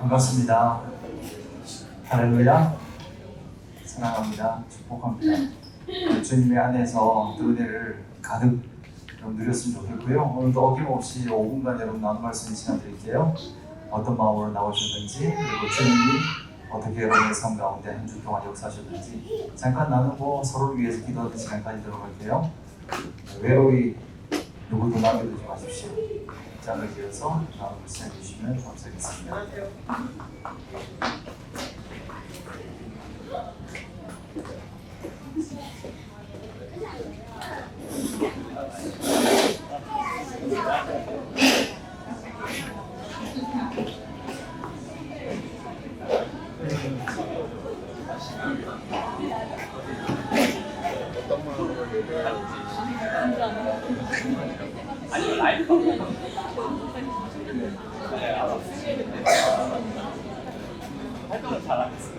반갑습니다. 할렐루야. 사랑합니다. 축복합니다. 주님의 안에서 그 은혜를 가득 좀 누렸으면 좋겠고요. 오늘도 어김없이 5분간 여러분 나눈 말씀 시간 드릴게요. 어떤 마음으로 나오셨는지, 그리고 주님이 어떻게 여러분의 삶 가운데 한 주 동안 역사하셨는지 잠깐 나누고 서로를 위해서 기도하는 시간까지 들어갈게요. 외로이 누구도 남겨두지 마십시오. 짝을 지어서 나눔을 시작해주시면 감사하겠습니다. 아니 라이브 활동을 잘하겠어요.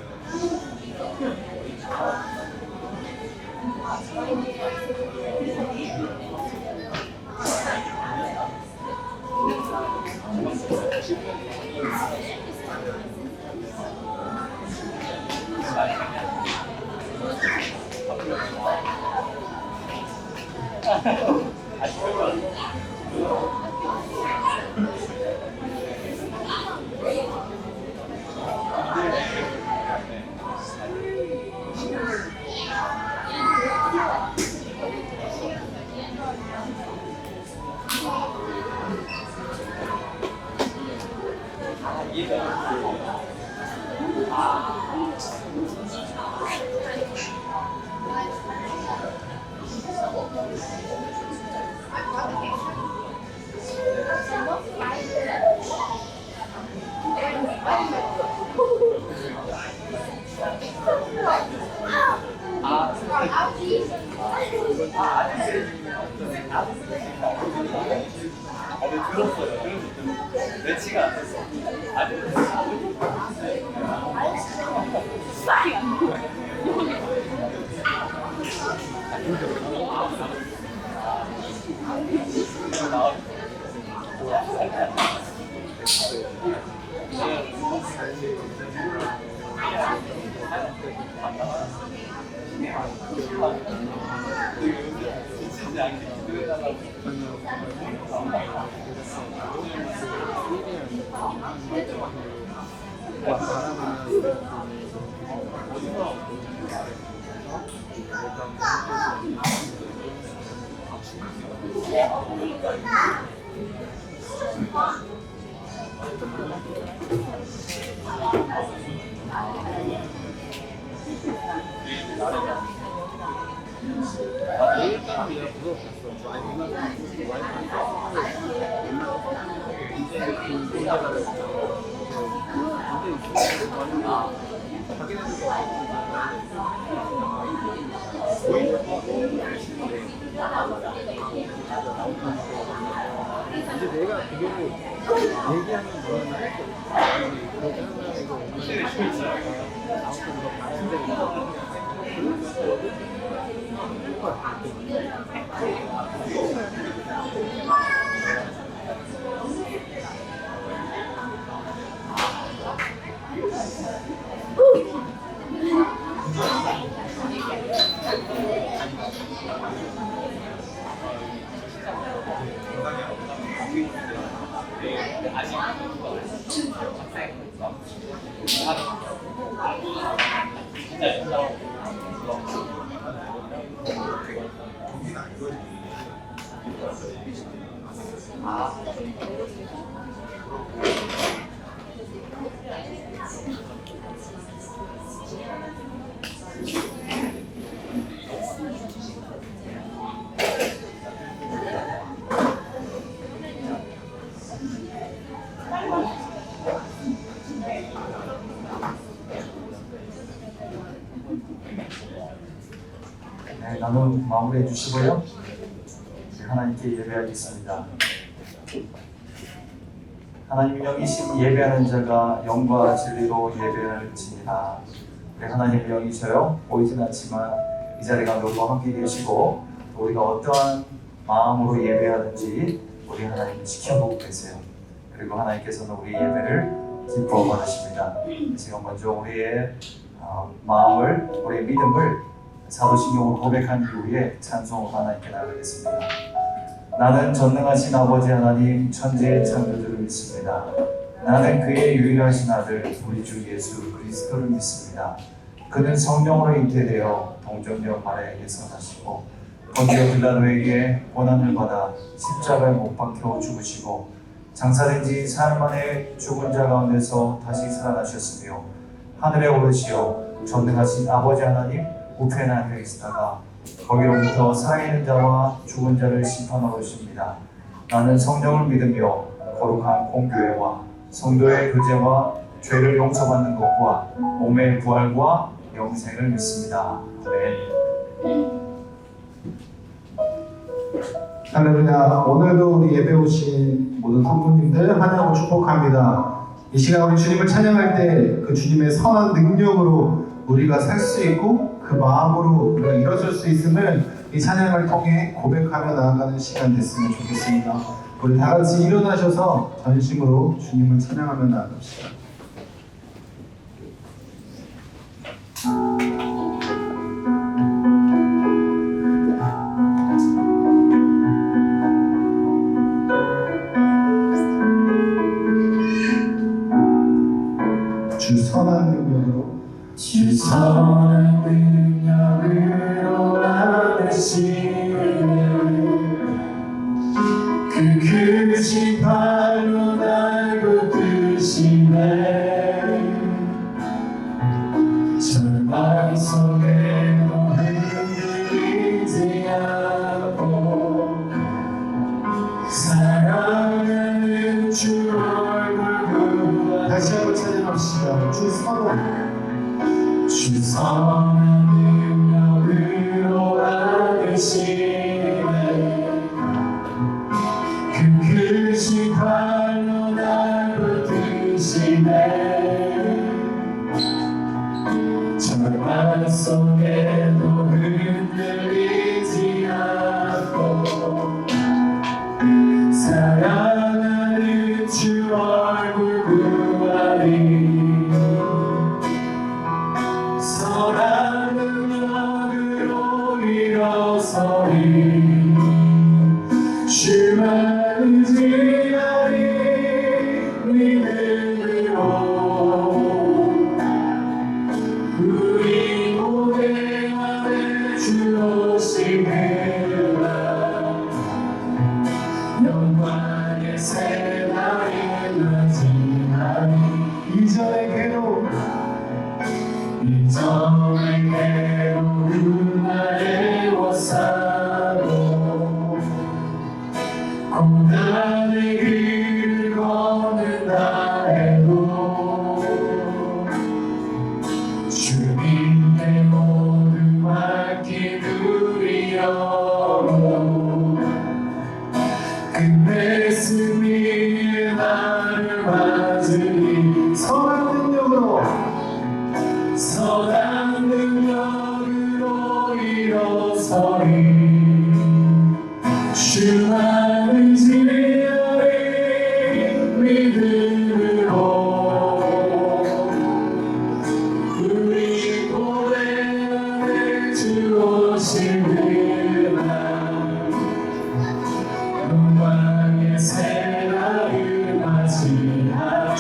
들었어요. 매치가 안 됐어. 미치지 않게 기도해달라고. 이제 내가 그거를 얘기하는 거는 그렇게 하면 이거 나오는 거 같은데 나눔 마무리해 주시고요. 하나님께 예배하겠습니다. 하나님 영이신 예배하는 자가 영과 진리로 예배할지니라. 하나님 영이셔요. 보이진 않지만 이 자리 가운데 우리와 함께 계시고 우리가 어떠한 마음으로 예배하든지 우리 하나님 지켜보고 계세요. 그리고 하나님께서는 우리 예배를 기뻐 받으십니다. 지금 먼저 우리의 마음을, 우리의 믿음을 사도신경으로 고백한 이후에 찬송을 하나님께 나가겠습니다. 나는 전능하신 아버지 하나님 천지의 창조주를 믿습니다. 나는 그의 유일하신 아들 우리 주 예수 그리스도를 믿습니다. 그는 성령으로 잉태되어 동정녀 마리아에게서 나시고 본디오 빌라도에게 고난을 받아 십자가에 못 박혀 죽으시고 장사된 지 사흘 만에 죽은 자 가운데서 다시 살아나셨으며 하늘에 오르시어 전능하신 아버지 하나님 우편에 앉아 계시다가 거기로부터 살아있는 자와 죽은 자를 심판하러 오십니다. 나는 성령을 믿으며 거룩한 공교회와 성도의 교제와 죄를 용서받는 것과 몸의 부활과 영생을 믿습니다. 아멘. 할렐루야. 오늘도 우리 예배 오신 모든 성도님들 환영하고 축복합니다. 이 시간 우리 주님을 찬양할 때 그 주님의 선한 능력으로 우리가 살 수 있고 그 마음으로 우리가 일어설 수 있음을 이 찬양을 통해 고백하며 나아가는 시간 됐으면 좋겠습니다. 우리 다 같이 일어나셔서 전심으로 주님을 찬양하며 나아갑시다. 주 선한 능력으로 주 선한 능력으로 안으시네 그 크신 발로 날 붙드시네 절망 속에도 흔들리지 않고 사랑하는 주 얼굴 다시 한번 찬양합시다. 주 선한 주 선한 능력으로 안으시네 그 크신 발로 날 붙드시네 절망 속에도 흔들리지 않고 사랑하는 주 얼굴 구하리 선한 능력으로 일어서리 주만 의지하리 믿음으로 우리 고대 안에 주 오시느라 영광의 새날이 맞이하니 이전의 괴로움 이전의 괴로운 나의 워사로 고난의 길을 걷는다 해도 주님께 모두 맡긴 우리 영혼 끝내 승리의 날을 맞으리 선한 능력으로 선한 능력으로 일어서리 주만 의지하리 믿음으로 우리 고대 안에 주 오시느라 영광의 새날을 맞이하리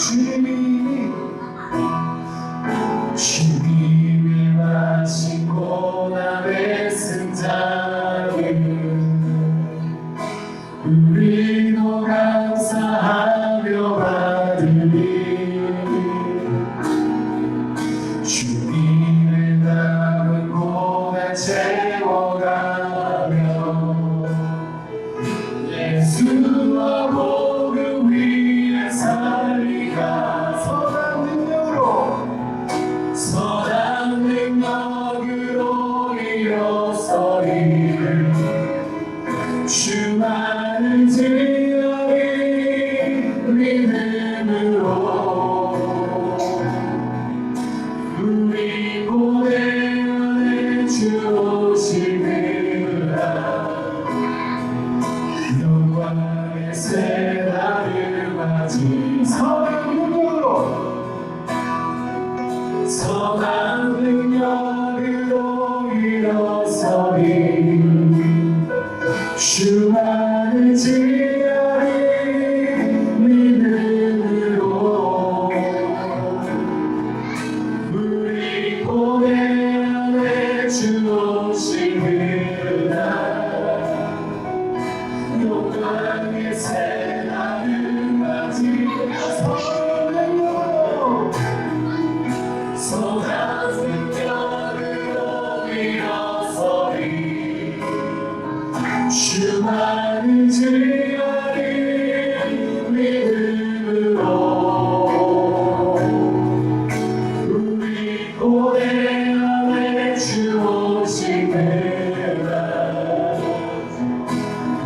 주님이 마신 고난의 승자는 우리도 감사하며 받으리 주님의 남은 고난 채워가며 예수와 복음 위에 살리가 선한 능력으로 선한 능력으로 일어서리 주만 의지하리 믿음으로 우리 고대 안에 주 오시느라 영광의 새날을 맞이 선한 능력으로 선한 능력으로 일어서리 주만을 지으리 믿음으로 우리 고뇌 안에 주 오신 그날 영광의 새날을 맞이하소서 선한 능력으로 일어서리 주만을 지으리 믿음으로 우리 고뇌 안에 주 오신 그날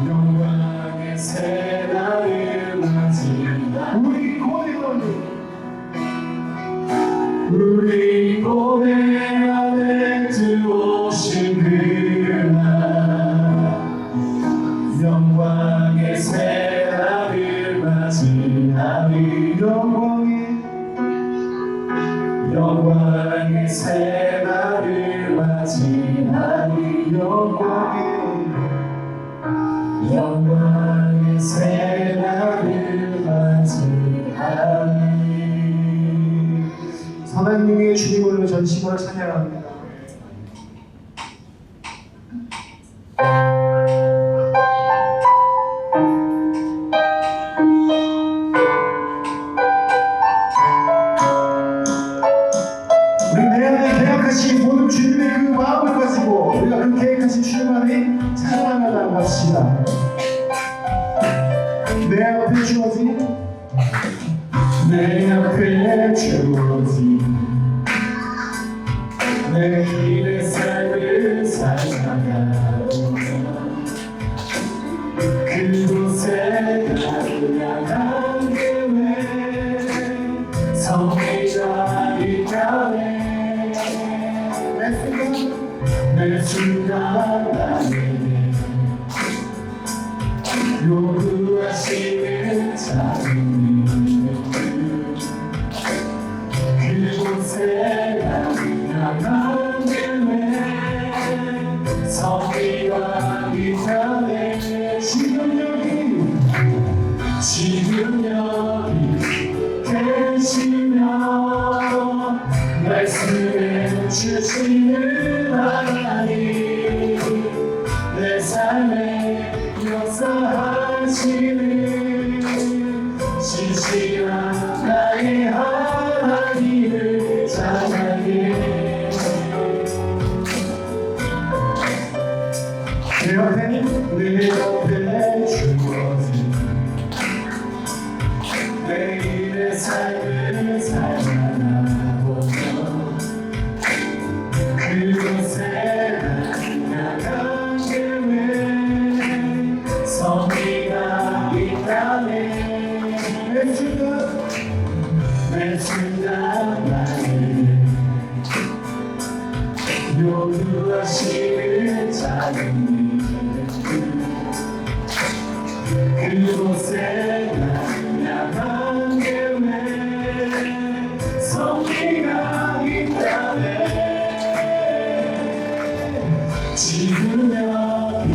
영광의 새날을 맞이하리 우리 고뇌 안에 들어오신 그날 영광의 새날을 맞이하리 영광의 새날을 맞이하리 영광의 새날을 맞이하리. 선한 능력의 주님을 전심으로 찬양합니다. 우리 내 안에 계약하신 모든 주님의 그 마음을 가지고 우리가 그 계획하신 주님 안에 찬양하며 나갑시다. 내 앞에 주어진 내 앞에 주어진 내 길의 삶을 살아가고 그곳에 가득한 교회 성의가 있다네 매 순간 나에게 요구하시는 작은 그곳에 가득한 교회 성의가 있다네 지금 여기 계시며 말씀해 주시는 하나님 내 삶에 역사하시는 신실한 나의 하나님을 찬양해 내 옆에 주어진 내일의 삶을 살아나보며 그곳에 나간 교회 성의가 있다네 매 순간 나를 요구하시는 작은 그곳에 나간 교회 성의가 있다네 지금 여기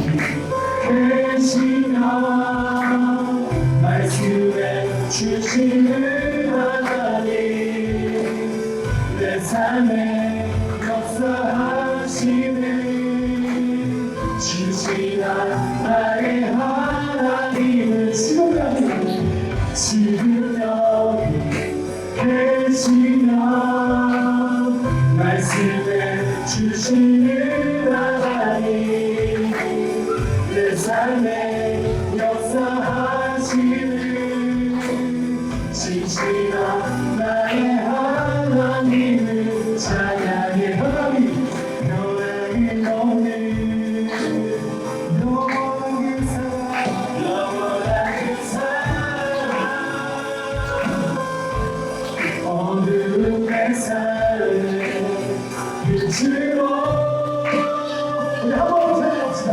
계시며 말씀해 주시는 하나님 내 삶에 역사하시는 신실한 나의 하나님을 지금 여기 계시며 말씀해 주시는 하나님 내 삶에 역사하시는 신실한 나의 하나님을 찬양해 하나님 영원히 없는 영원한 사랑 어두운 내 삶에 빛으로 우리 한번 찬양합시다.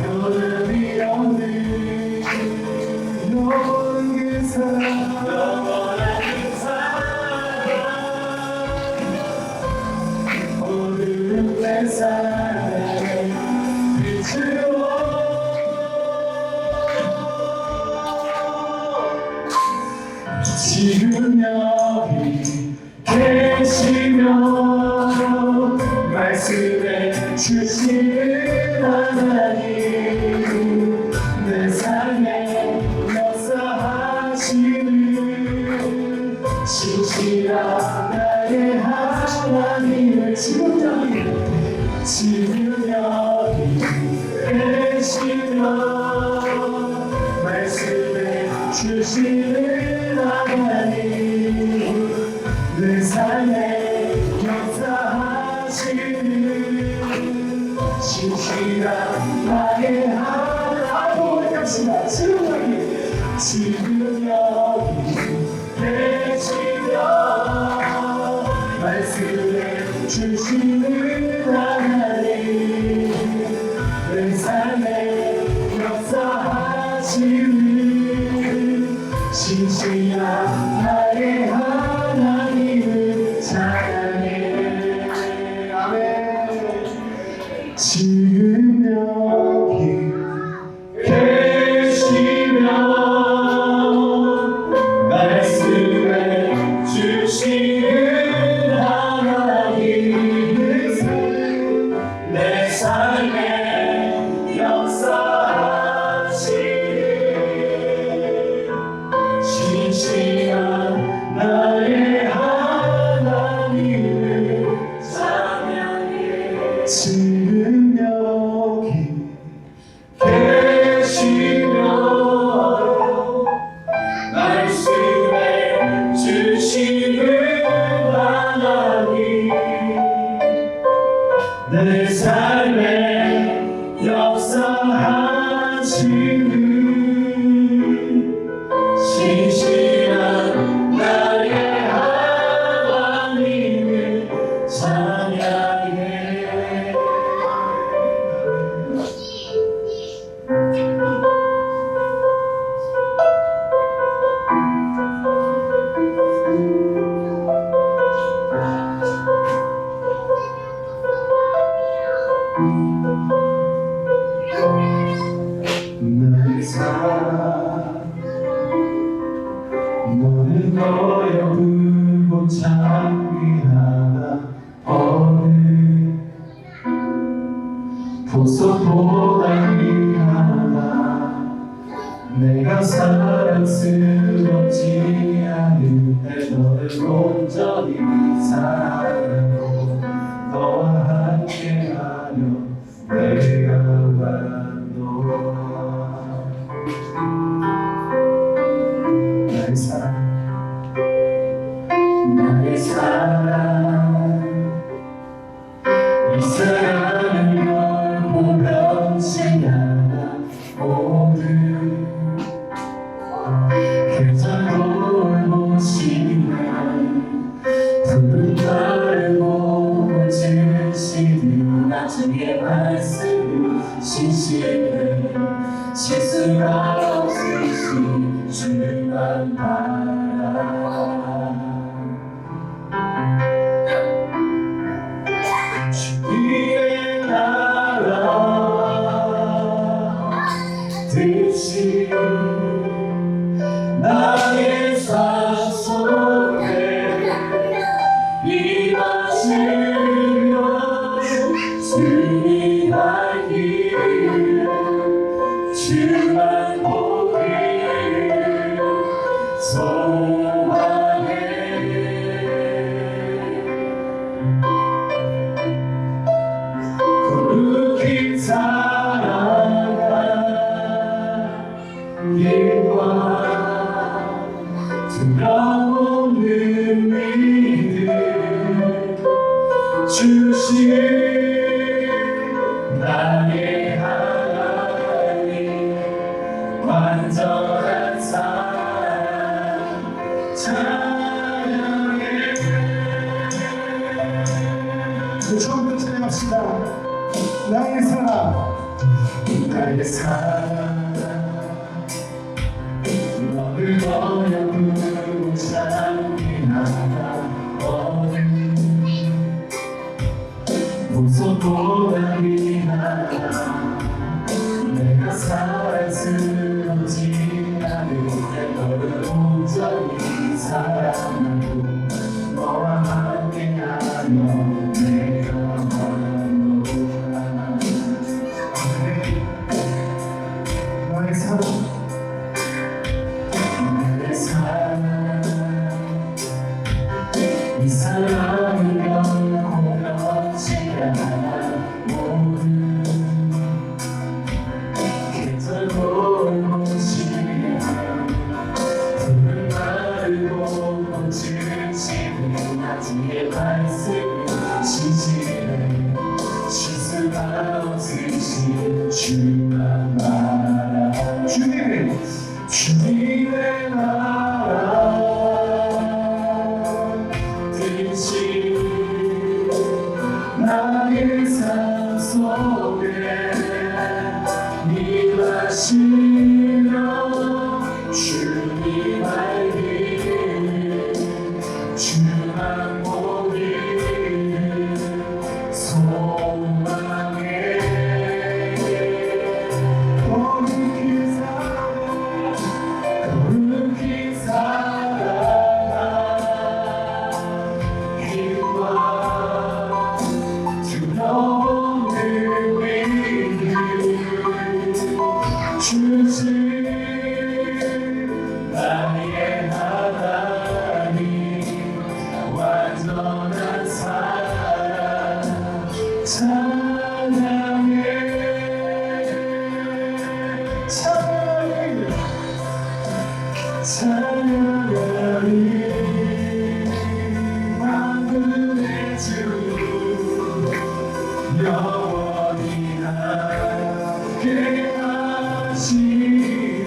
변함이 없는 영원한 사랑 영원한 그 사랑 오늘은 내 삶의 빛으로 지금 여기 계시며 말씀해 주시는 하나님 내 삶에 역사하시는 신실한 나의 하나님을 지금 여기 계시며 말씀해 주시는 하나님 내 삶에 역사하시는 신실한 나의 하나님 갑시다. 지금 여기 계시며 말씀해 주시는 하나님 내 삶에 역사하시는 신실한 나의 하나님을 찬양해. 아멘. 지금 여기 계시며 말씀해 주시는 하나님 내 삶에 역사하시는 신실한 나의 하나님을 찬양해. 지금 여기 계시며 말씀해 주시는 하나님 내 삶에 역사하시는 신실한 나의 하나님을 찬양해. 나의 사랑 너는 어여쁘고 찬미하다 어느 보석보다 귀하다 내가 사랑스럽지 않을 때 너를 온전히 사랑하고 너와 함께하며 내가 왔노라. 나의 사랑 이 사랑은 결코 변치 않아 오늘 그저 돌보시는 푸른 달고 주시는 나중에 말씀을 신실해 실수가 없으신 주만 바라. 주의 나라 뜻이 나의 삶 속에 임하시며 주님 알기를 주만 보기를 소망해. 거룩히 살아가 길과 들어오는 믿음 주신 나의 하나님 완전한 사랑 찬양해. 처음부터 찬양합시다. 나의 사랑 나의 사랑 너를 보여 부르고 찬미하다 보석보다 귀하다 내가 사랑스럽지 않을 때 너를 온전히 사랑하고 너와 함께하며 내가 원하노라 너의 사랑 내 사랑 이 사랑은 결코 변치 않아 모든 계절고 옷이 푸른 마르고 꽃을 지는 나중에 발색을 시시해 실수가 없으신 주만 알아 주님의 나라 대신 나의 삶 속에 임하시며 주님 알기를 주만 보기를 소망해 거룩히 살아가 힘과 두려움을 주시 나의 하나님 완전한 사랑 찬양해 찬양해 찬양하리 만군의 주 영원히 함께 하시네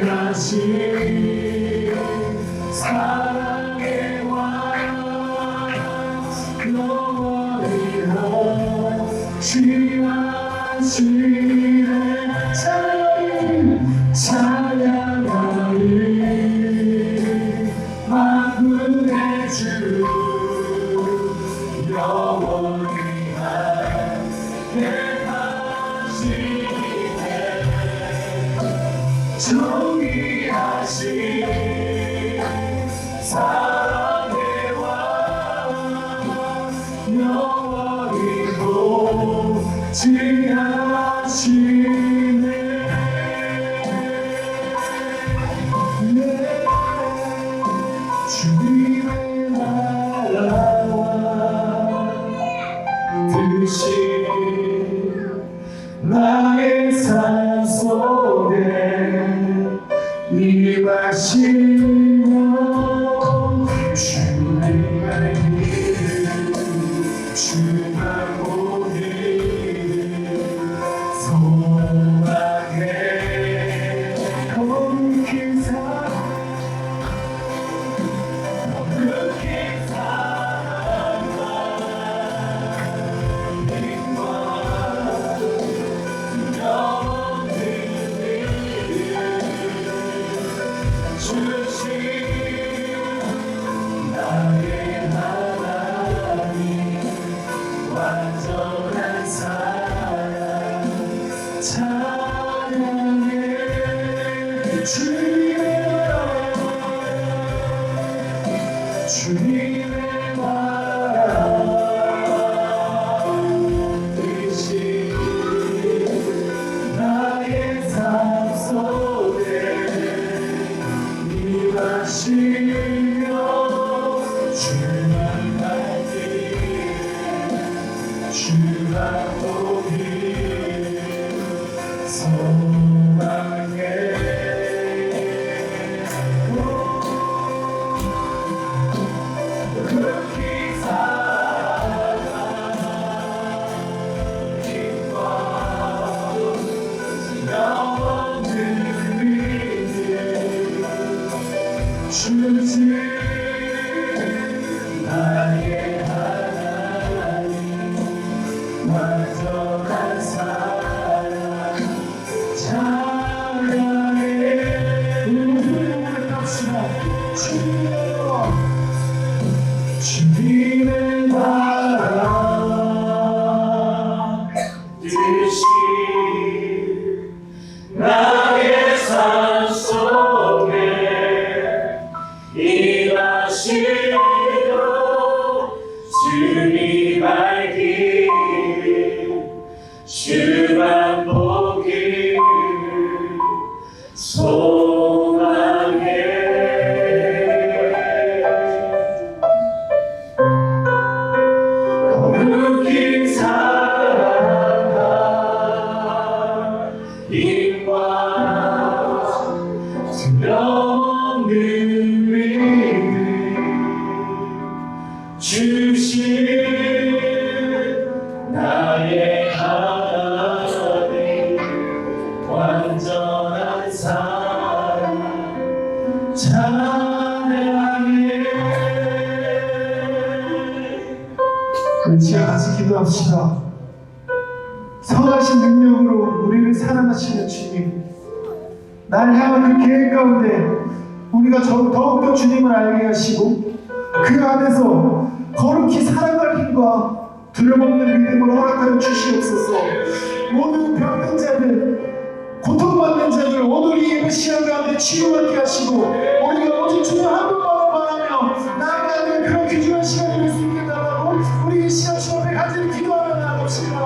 존귀하신 사랑의 왕 영원히 함께하시네 찬양하리 만군의 주 영원히 함께하시네 존귀하신 사랑의 왕 영원히 보지하시네 주님의 나라와 뜻이 나의 삶 속에 임하시며 주님 알기를 주만 보기를 소망해 거룩히 나의 하나님 완전한 사랑 찬양해 주님의 나라 뜻이 나의 삶 속에 임하시며 주만 알기를 주만 보기를 소망해 그렇게 살아가 힘과 영원을 위해 주지 나의 하나님 완전한 사랑 찬양해 나의 삶 속에 임하시고 주님 알기를 주만 보기를 소망해. 거룩히 살아가 힘과 두려움없는 믿음 주신 나의 하나님 완전한 사랑 찬양해. 우리 같이 기도합시다. 선하신 능력으로 우리를 사랑하시는 주님, 날 향한 그 계획 가운데 우리가 더욱더 주님을 알게 하시고 그 안에서 거룩히 살아갈 힘과 두려움없는 믿음을 허락하여 주시옵소서. 모든 병든 자들, 고통받는 자들 오늘 이 예배 시간 가운데 치유받게 하시고 우리가 오직 주님 한 분만을 바라며 나아가는 그런 귀중한 시간이 될 수 있게 달라고 우리 이 시간 주 앞에 간절히 기도하며 나아갑시다.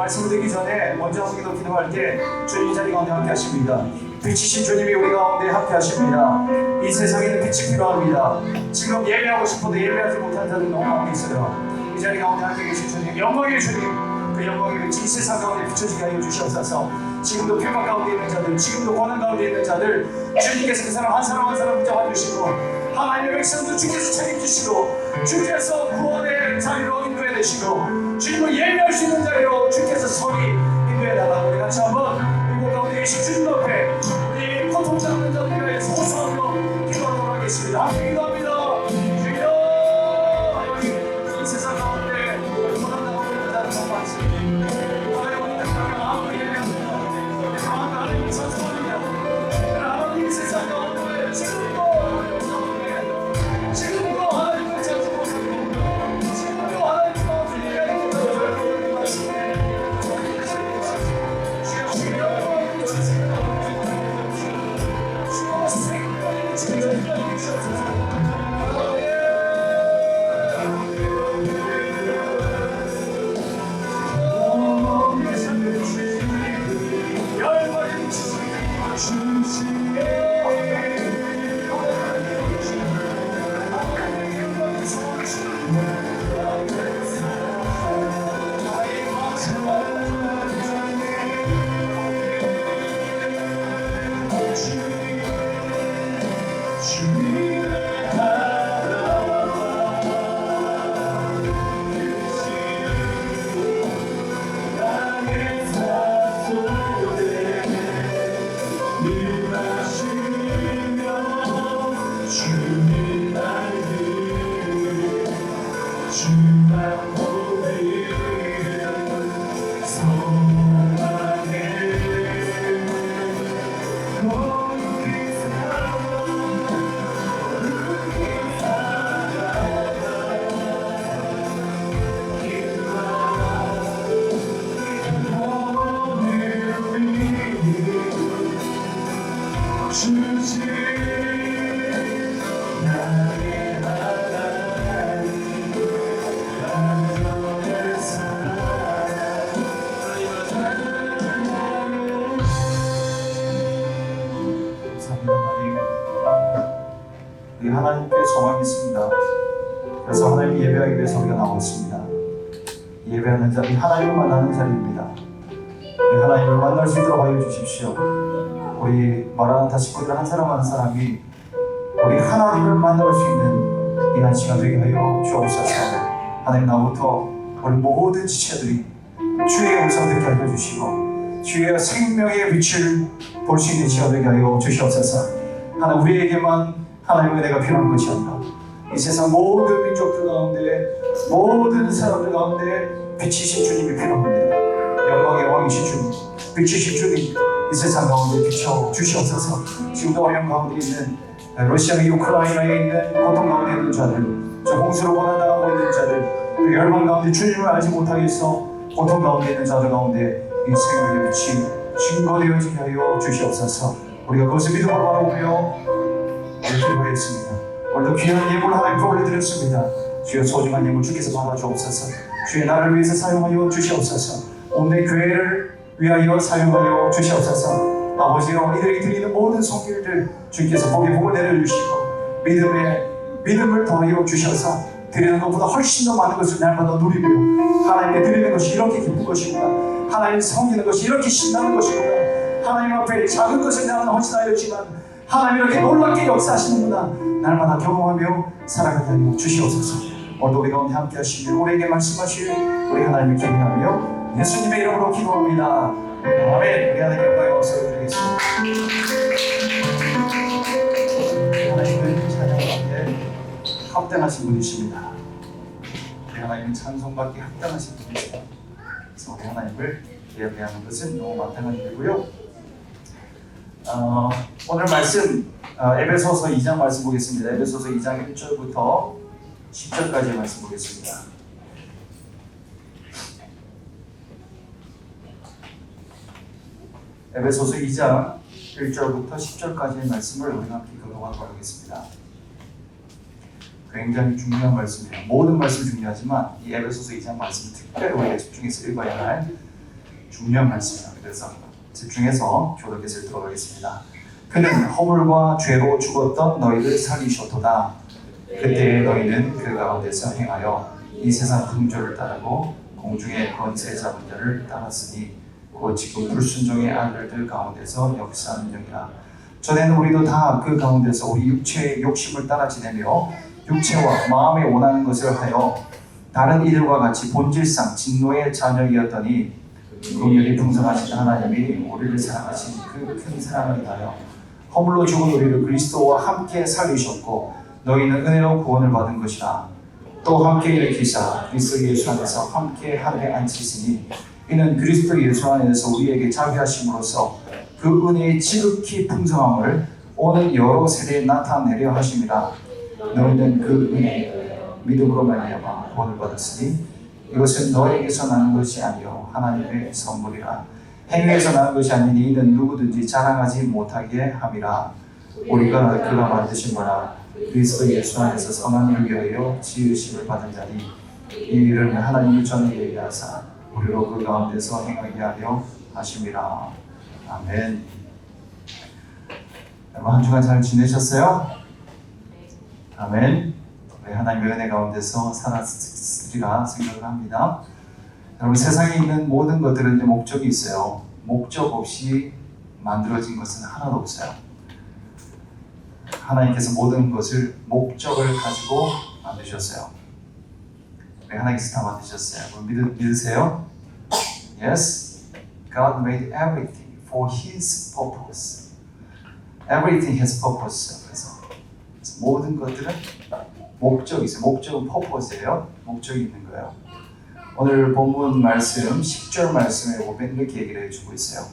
말씀을 드리기 전에 먼저 우리도 기도할 때 주님 이 자리 가운데 함께 하십니다. 빛이신 주님이 우리 가운데 함께 하십니다. 이 세상에는 빛이 필요합니다. 지금 예배하고 싶어도 예배하지 못한 자들 너무 많이 있어요. 이 자리 가운데 함께 계신 주님, 영광의 주님, 그 영광의 빛이 이 세상 가운데 비춰지게 하여 주시옵소서. 지금도 평강 가운데 있는 자들, 지금도 고난 가운데 있는 자들, 주님께서 그 사람 한 사람 붙잡아 주시고 하나님의 백성도 주께서 책임지시고 주께서 구원의 자리로 인도해 내시고 주님을 예배할 수 있는 자리로 주께서 선이 인도해 달라고 우리 같이 한번 이곳 가운데 계신 주님 앞에 우리 고통받는 자들을 위해서 호소하며 기도하도록 하겠습니다. 함께 기도합니다. 주여, 이 세상 가운데 고난 가운데 있는 자들 너무 많습니다. 하나님 오늘 하나님 아무리 예배합니다. 마음과 하나님이 선수합니다. 하나님 이 세상 가운데 지금도 하나님을 찾지 못하고 지금도 하나님 가운데 예배하는 자들을 말씀해 우리 하나님께 소망이 있습니다. 그래서 하나님 예배하기 위해서 우리가 나왔습니다. 예배하는 자리, 하나님을 만나는 자리입니다. 우리 하나님을 만날 수 있도록 하여 주십시오. 우리 마라나타 식구들 한 사람 한 사람이 우리 하나님을 만날 수 있는 이한 시간 되게 하여 주옵소서. 하나님, 나부터 우리 모든 지체들이 주의 음성 듣게 하여 주시고 주의 생명의 빛을 볼 수 있는 시간 되게 하여 주시옵소서. 하나님, 우리에게만 하나님의 은혜가 필요한 것이 아니라 이 세상 모든 민족들 가운데, 모든 사람들 가운데 빛이신 주님이 필요합니다. 영광의 왕이신 주님, 빛이신 주님, 이 세상 가운데 비춰 주시옵소서. 지금도 어려움 가운데 있는 러시아의 우크라이나에 있는 고통 가운데 있는 자들, 저 홍수로 고난당하고 있는 자들, 그 열방 가운데 주님을 알지 못하겠어 고통 가운데 있는 자들 가운데 이 생명의 빛이 증거되어지게 하여 주시옵소서. 우리가 그것을 믿음으로 바라보며 기도했습니다. 오늘도 귀한 예물 하나님께 올려드렸습니다. 주여, 소중한 예물 주께서 받아주옵소서. 주의 나라를 위해서 사용하여 주시옵소서. 온내 교회를 위하여 사용하여 주시옵소서. 아버지여, 이들에게 드리는 모든 손길들 주께서 복의 복을 내려주시고 믿음을 더하여 주셔서 드리는 것보다 훨씬 더 많은 것을 날마다 누리며 하나님께 드리는 것이 이렇게 기쁜 것이구나, 하나님 섬기는 것이 이렇게 신나는 것이구나, 하나님 앞에 작은 것을 나는 헌신하였지만 하나님 이렇게 놀랍게 역사하시는구나, 날마다 경험하며 살아가게 하여 주시옵소서. 오늘도 우리 가운데 함께 하시며 우리에게 말씀하실 우리 하나님을 기대하며 예수님의 이름으로 기도합니다. 아멘. 우리 하나님 영광의 박수를 드리겠습니다. 하나님은 찬양 가운데 합당하신 분이십니다. 우리 하나님은 찬송받기 합당하신 분이십니다. 그래서 우리 하나님을 예배하는 것은 너무 마땅한 일이고요. 오늘 말씀 에베소서 2장 말씀 보겠습니다. 에베소서 2장 1절부터 10절까지의 말씀 보겠습니다. 에베소서 2장 1절부터 10절까지의 말씀을 우리가 함께 교독하도록 하겠습니다. 굉장히 중요한 말씀이에요. 모든 말씀이 중요하지만 이 에베소서 2장 말씀을 특별히 우리가 집중해서 읽어야 할 중요한 말씀입니다. 그래서 집중해서 교독해서 읽도록 하겠습니다. 그는 허물과 죄로 죽었던 너희를 살리셨도다. 그때 너희는 그 가운데서 행하여 이 세상 풍조를 따르고 공중의 권세 잡은 자를 따랐으니 곧 지금 불순종의 아들들 가운데서 역사하는 영이라. 전에는 우리도 다 그 가운데서 우리 육체의 욕심을 따라 지내며 육체와 마음에 원하는 것을 하여 다른 이들과 같이 본질상 진노의 자녀이었더니 긍휼이 풍성하신 하나님이 우리를 사랑하신 그 큰 사랑을 다하여 허물로 죽은 우리를 그리스도와 함께 살리셨고 너희는 은혜로 구원을 받은 것이라. 또 함께 일으키사 그리스도 예수 안에서 함께 하늘에 앉히시니 이는 그리스도 예수 안에서 우리에게 자비하심으로써 그 은혜의 지극히 풍성함을 오는 여러 세대에 나타내려 하심이라. 너희는 그 은혜에 믿음으로 말미암아 구원을 받았으니 이것은 너에게서 나는 것이 아니요 하나님의 선물이라. 행위에서 나는 것이 아니니 이는 누구든지 자랑하지 못하게 함이라. 우리가 그가 만드신 거라 그리스도 예수 안에서 선한 일을 위하여 지으심을 받은 자니 이 일은 하나님이 전에 예비하사 우리로 그 가운데서 행하게 하려 하심이라. 아멘. 여러분, 한 주간 잘 지내셨어요? 아멘. 우리 하나님의 은혜 가운데서 살았으리라 생각을 합니다. 여러분, 세상에 있는 모든 것들은 이제 목적이 있어요. 목적 없이 만들어진 것은 하나도 없어요. 하나님께서 모든 것을 목적을 가지고 만드셨어요. 왜 하나님께서 다 만드셨어요? 믿으세요? Yes, God made everything for His purpose. Everything has purpose. 그래서 모든 것들은 목적이 있어요. 목적은 purpose예요. 목적이 있는 거예요. 오늘 본문 말씀 10절 말씀에 보면 이렇게 얘기를 해주고 있어요.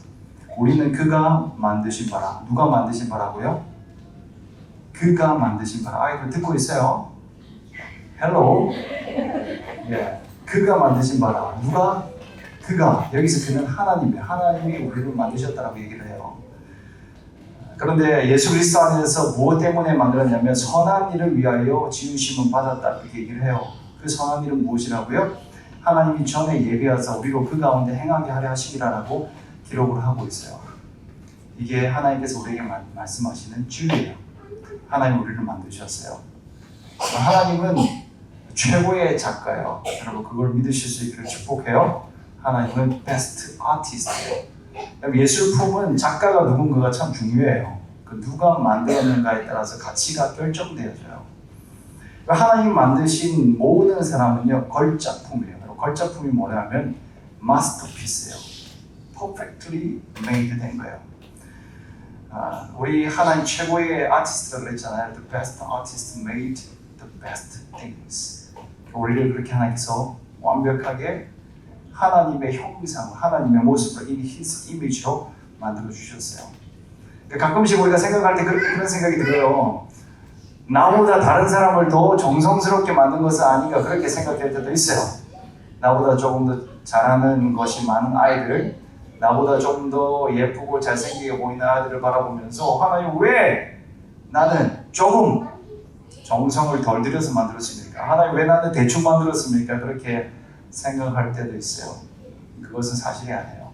우리는 그가 만드신 바라. 누가 만드신 바라고요? 그가 만드신 바라. 아이들 듣고 있어요? Hello. 예, 그가 만드신 바라. 누가? 그가. 여기서 그는 하나님이에요. 하나님이 우리를 만드셨다라고 얘기를 해요. 그런데 예수 그리스도 안에서 무엇 때문에 만들었냐면 선한 일을 위하여 지으심은 받았다 이렇게 얘기를 해요. 그 선한 일은 무엇이라고요? 하나님이 전에 예비하사 우리로 그 가운데 행하게 하려 하시기라라고 기록을 하고 있어요. 이게 하나님께서 우리에게 말씀하시는 진리예요. 하나님 우리를 만드셨어요. 하나님은 최고의 작가예요. 여러분 그걸 믿으실 수 있기를 축복해요. 하나님은 베스트 아티스트예요. 예술품은 작가가 누군가가 참 중요해요. 그 누가 만들었는가에 따라서 가치가 결정되어져요. 하나님 만드신 모든 사람은요 걸작품이에요. 걸작품이 뭐냐면 마스터피스예요. perfectly made 된 거예요. 우리 하나님 최고의 아티스트라고 그랬잖아요. The best artist made the best things. 우리를 그렇게 하나님께서 완벽하게 하나님의 형상, 하나님의 모습을 in His image로 만들어 주셨어요. 가끔씩 우리가 생각할 때 그런 생각이 들어요. 나보다 다른 사람을 더 정성스럽게 만든 것은 아닌가 그렇게 생각할 때도 있어요. 나보다 조금 더 잘하는 것이 많은 아이들, 나보다 좀 더 예쁘고 잘생기게 보이는 아이들을 바라보면서 하나님 왜 나는 조금 정성을 덜 들여서 만들었습니까? 하나님 왜 나는 대충 만들었습니까? 그렇게 생각할 때도 있어요. 그것은 사실이 아니에요.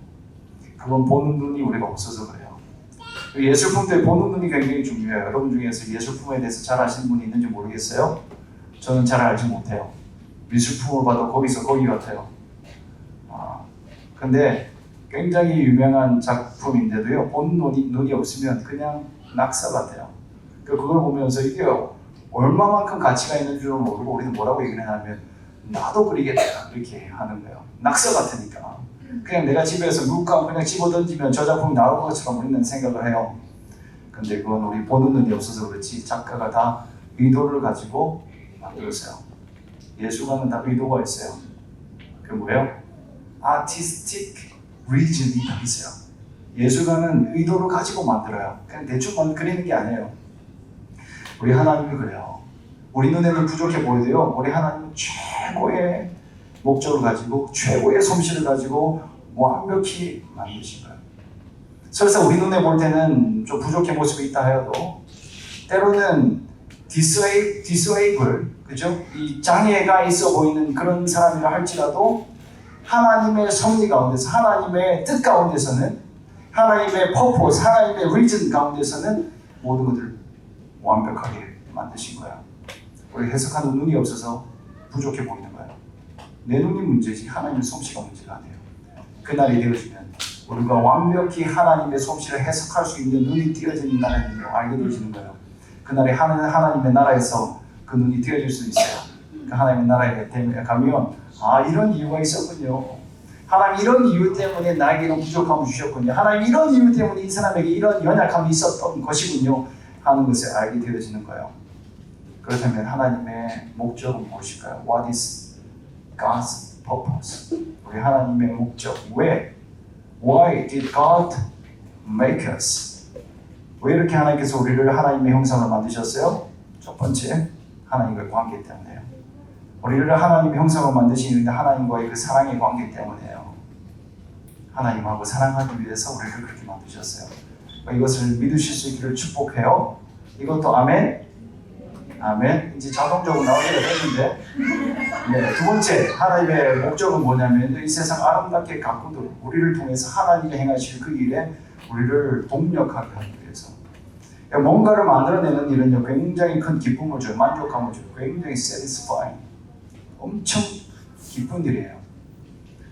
그건 보는 눈이 우리가 없어서 그래요. 예술품들 보는 눈이 굉장히 중요해요. 여러분 중에서 예술품에 대해서 잘 아시는 분이 있는지 모르겠어요. 저는 잘 알지 못해요. 미술품을 봐도 거기서 거기 같아요. 근데 굉장히 유명한 작품인데도요. 보는 눈이 없으면 그냥 낙서 같아요. 그걸 보면서 이게 얼마만큼 가치가 있는 줄 모르고 우리는 뭐라고 얘기를 하냐면 나도 그리겠다 이렇게 하는 거예요. 낙서 같으니까. 그냥 내가 집에서 물감 그냥 집어던지면 저 작품이 나올 것처럼 우리는 생각을 해요. 근데 그건 우리 보는 눈이 없어서 그렇지 작가가 다 의도를 가지고 만들었어요. 예술가는 다 의도가 있어요. 그게 뭐예요? 아티스틱 리즌이 다 있어요. 예술가는 의도를 가지고 만들어요. 그냥 대충 그리는 게 아니에요. 우리 하나님이 그래요. 우리 눈에는 부족해 보여도요. 우리 하나님은 최고의 목적을 가지고 최고의 솜씨를 가지고 완벽히 만드신 거예요. 설사 우리 눈에 볼 때는 좀 부족한 모습이 있다 해도 때로는 disable, 그죠? 이 장애가 있어 보이는 그런 사람이라 할지라도 하나님의 섭리 가운데서 하나님의 뜻 가운데서는 하나님의 purpose, 하나님의 reason 가운데서는 모든 것들을 완벽하게 만드신 거야. 우리 해석하는 눈이 없어서 부족해 보이는 거야. 내 눈이 문제지 하나님의 솜씨가 문제가 아니에요. 그날이 되어지면 우리가 완벽히 하나님의 솜씨를 해석할 수 있는 눈이 띄어진다는 걸 알게 되어지는 거예요. 그날에 하나님의 나라에서 그 눈이 띄어질 수 있어요. 그 하나님의 나라에 가면 이런 이유가 있었군요. 하나님 이런 이유 때문에 나에게 이런 부족함을 주셨군요. 하나님 이런 이유 때문에 이 사람에게 이런 연약함이 있었던 것이군요 하는 것을 알게 되어지는 거예요. 그렇다면 하나님의 목적은 무엇일까요? What is God's purpose? 우리 하나님의 목적 왜? Why did God make us? 왜 이렇게 하나님께서 우리를 하나님의 형상으로 만드셨어요? 첫 번째, 하나님과의 관계 때문에요. 우리를 하나님의 형상으로 만드신 이유는 하나님과의 그 사랑의 관계 때문이에요. 하나님하고 사랑하기 위해서 우리를 그렇게 만드셨어요. 이것을 믿으실 수 있기를 축복해요. 이것도 아멘? 아멘. 이제 자동적으로 나오기가 됐는데 네, 두 번째 하나님의 목적은 뭐냐면 이 세상 아름답게 가꾸도록 우리를 통해서 하나님이 행하실 그 일에 우리를 동력하게 하기 위해서 뭔가를 만들어내는 일은요 굉장히 큰 기쁨을 줘요. 만족감을 줘요. 굉장히 satisfying. 엄청 기쁜 일이에요.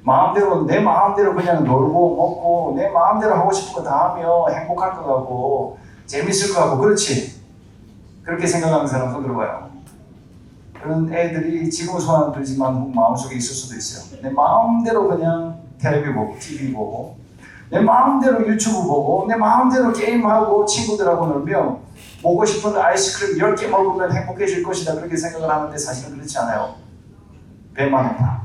마음대로 내 마음대로 그냥 놀고 먹고 내 마음대로 하고 싶은 거 다 하면 행복할 것 같고 재밌을 것 같고 그렇지? 그렇게 생각하는 사람 손 들어봐요. 그런 애들이 지금은 손 안 들지만 마음속에 있을 수도 있어요. 내 마음대로 그냥 텔레비 보고 TV 보고 내 마음대로 유튜브 보고 내 마음대로 게임하고 친구들하고 놀며 먹고 싶은 아이스크림 10개 먹으면 행복해질 것이다 그렇게 생각을 하는데 사실은 그렇지 않아요. 배만 고파.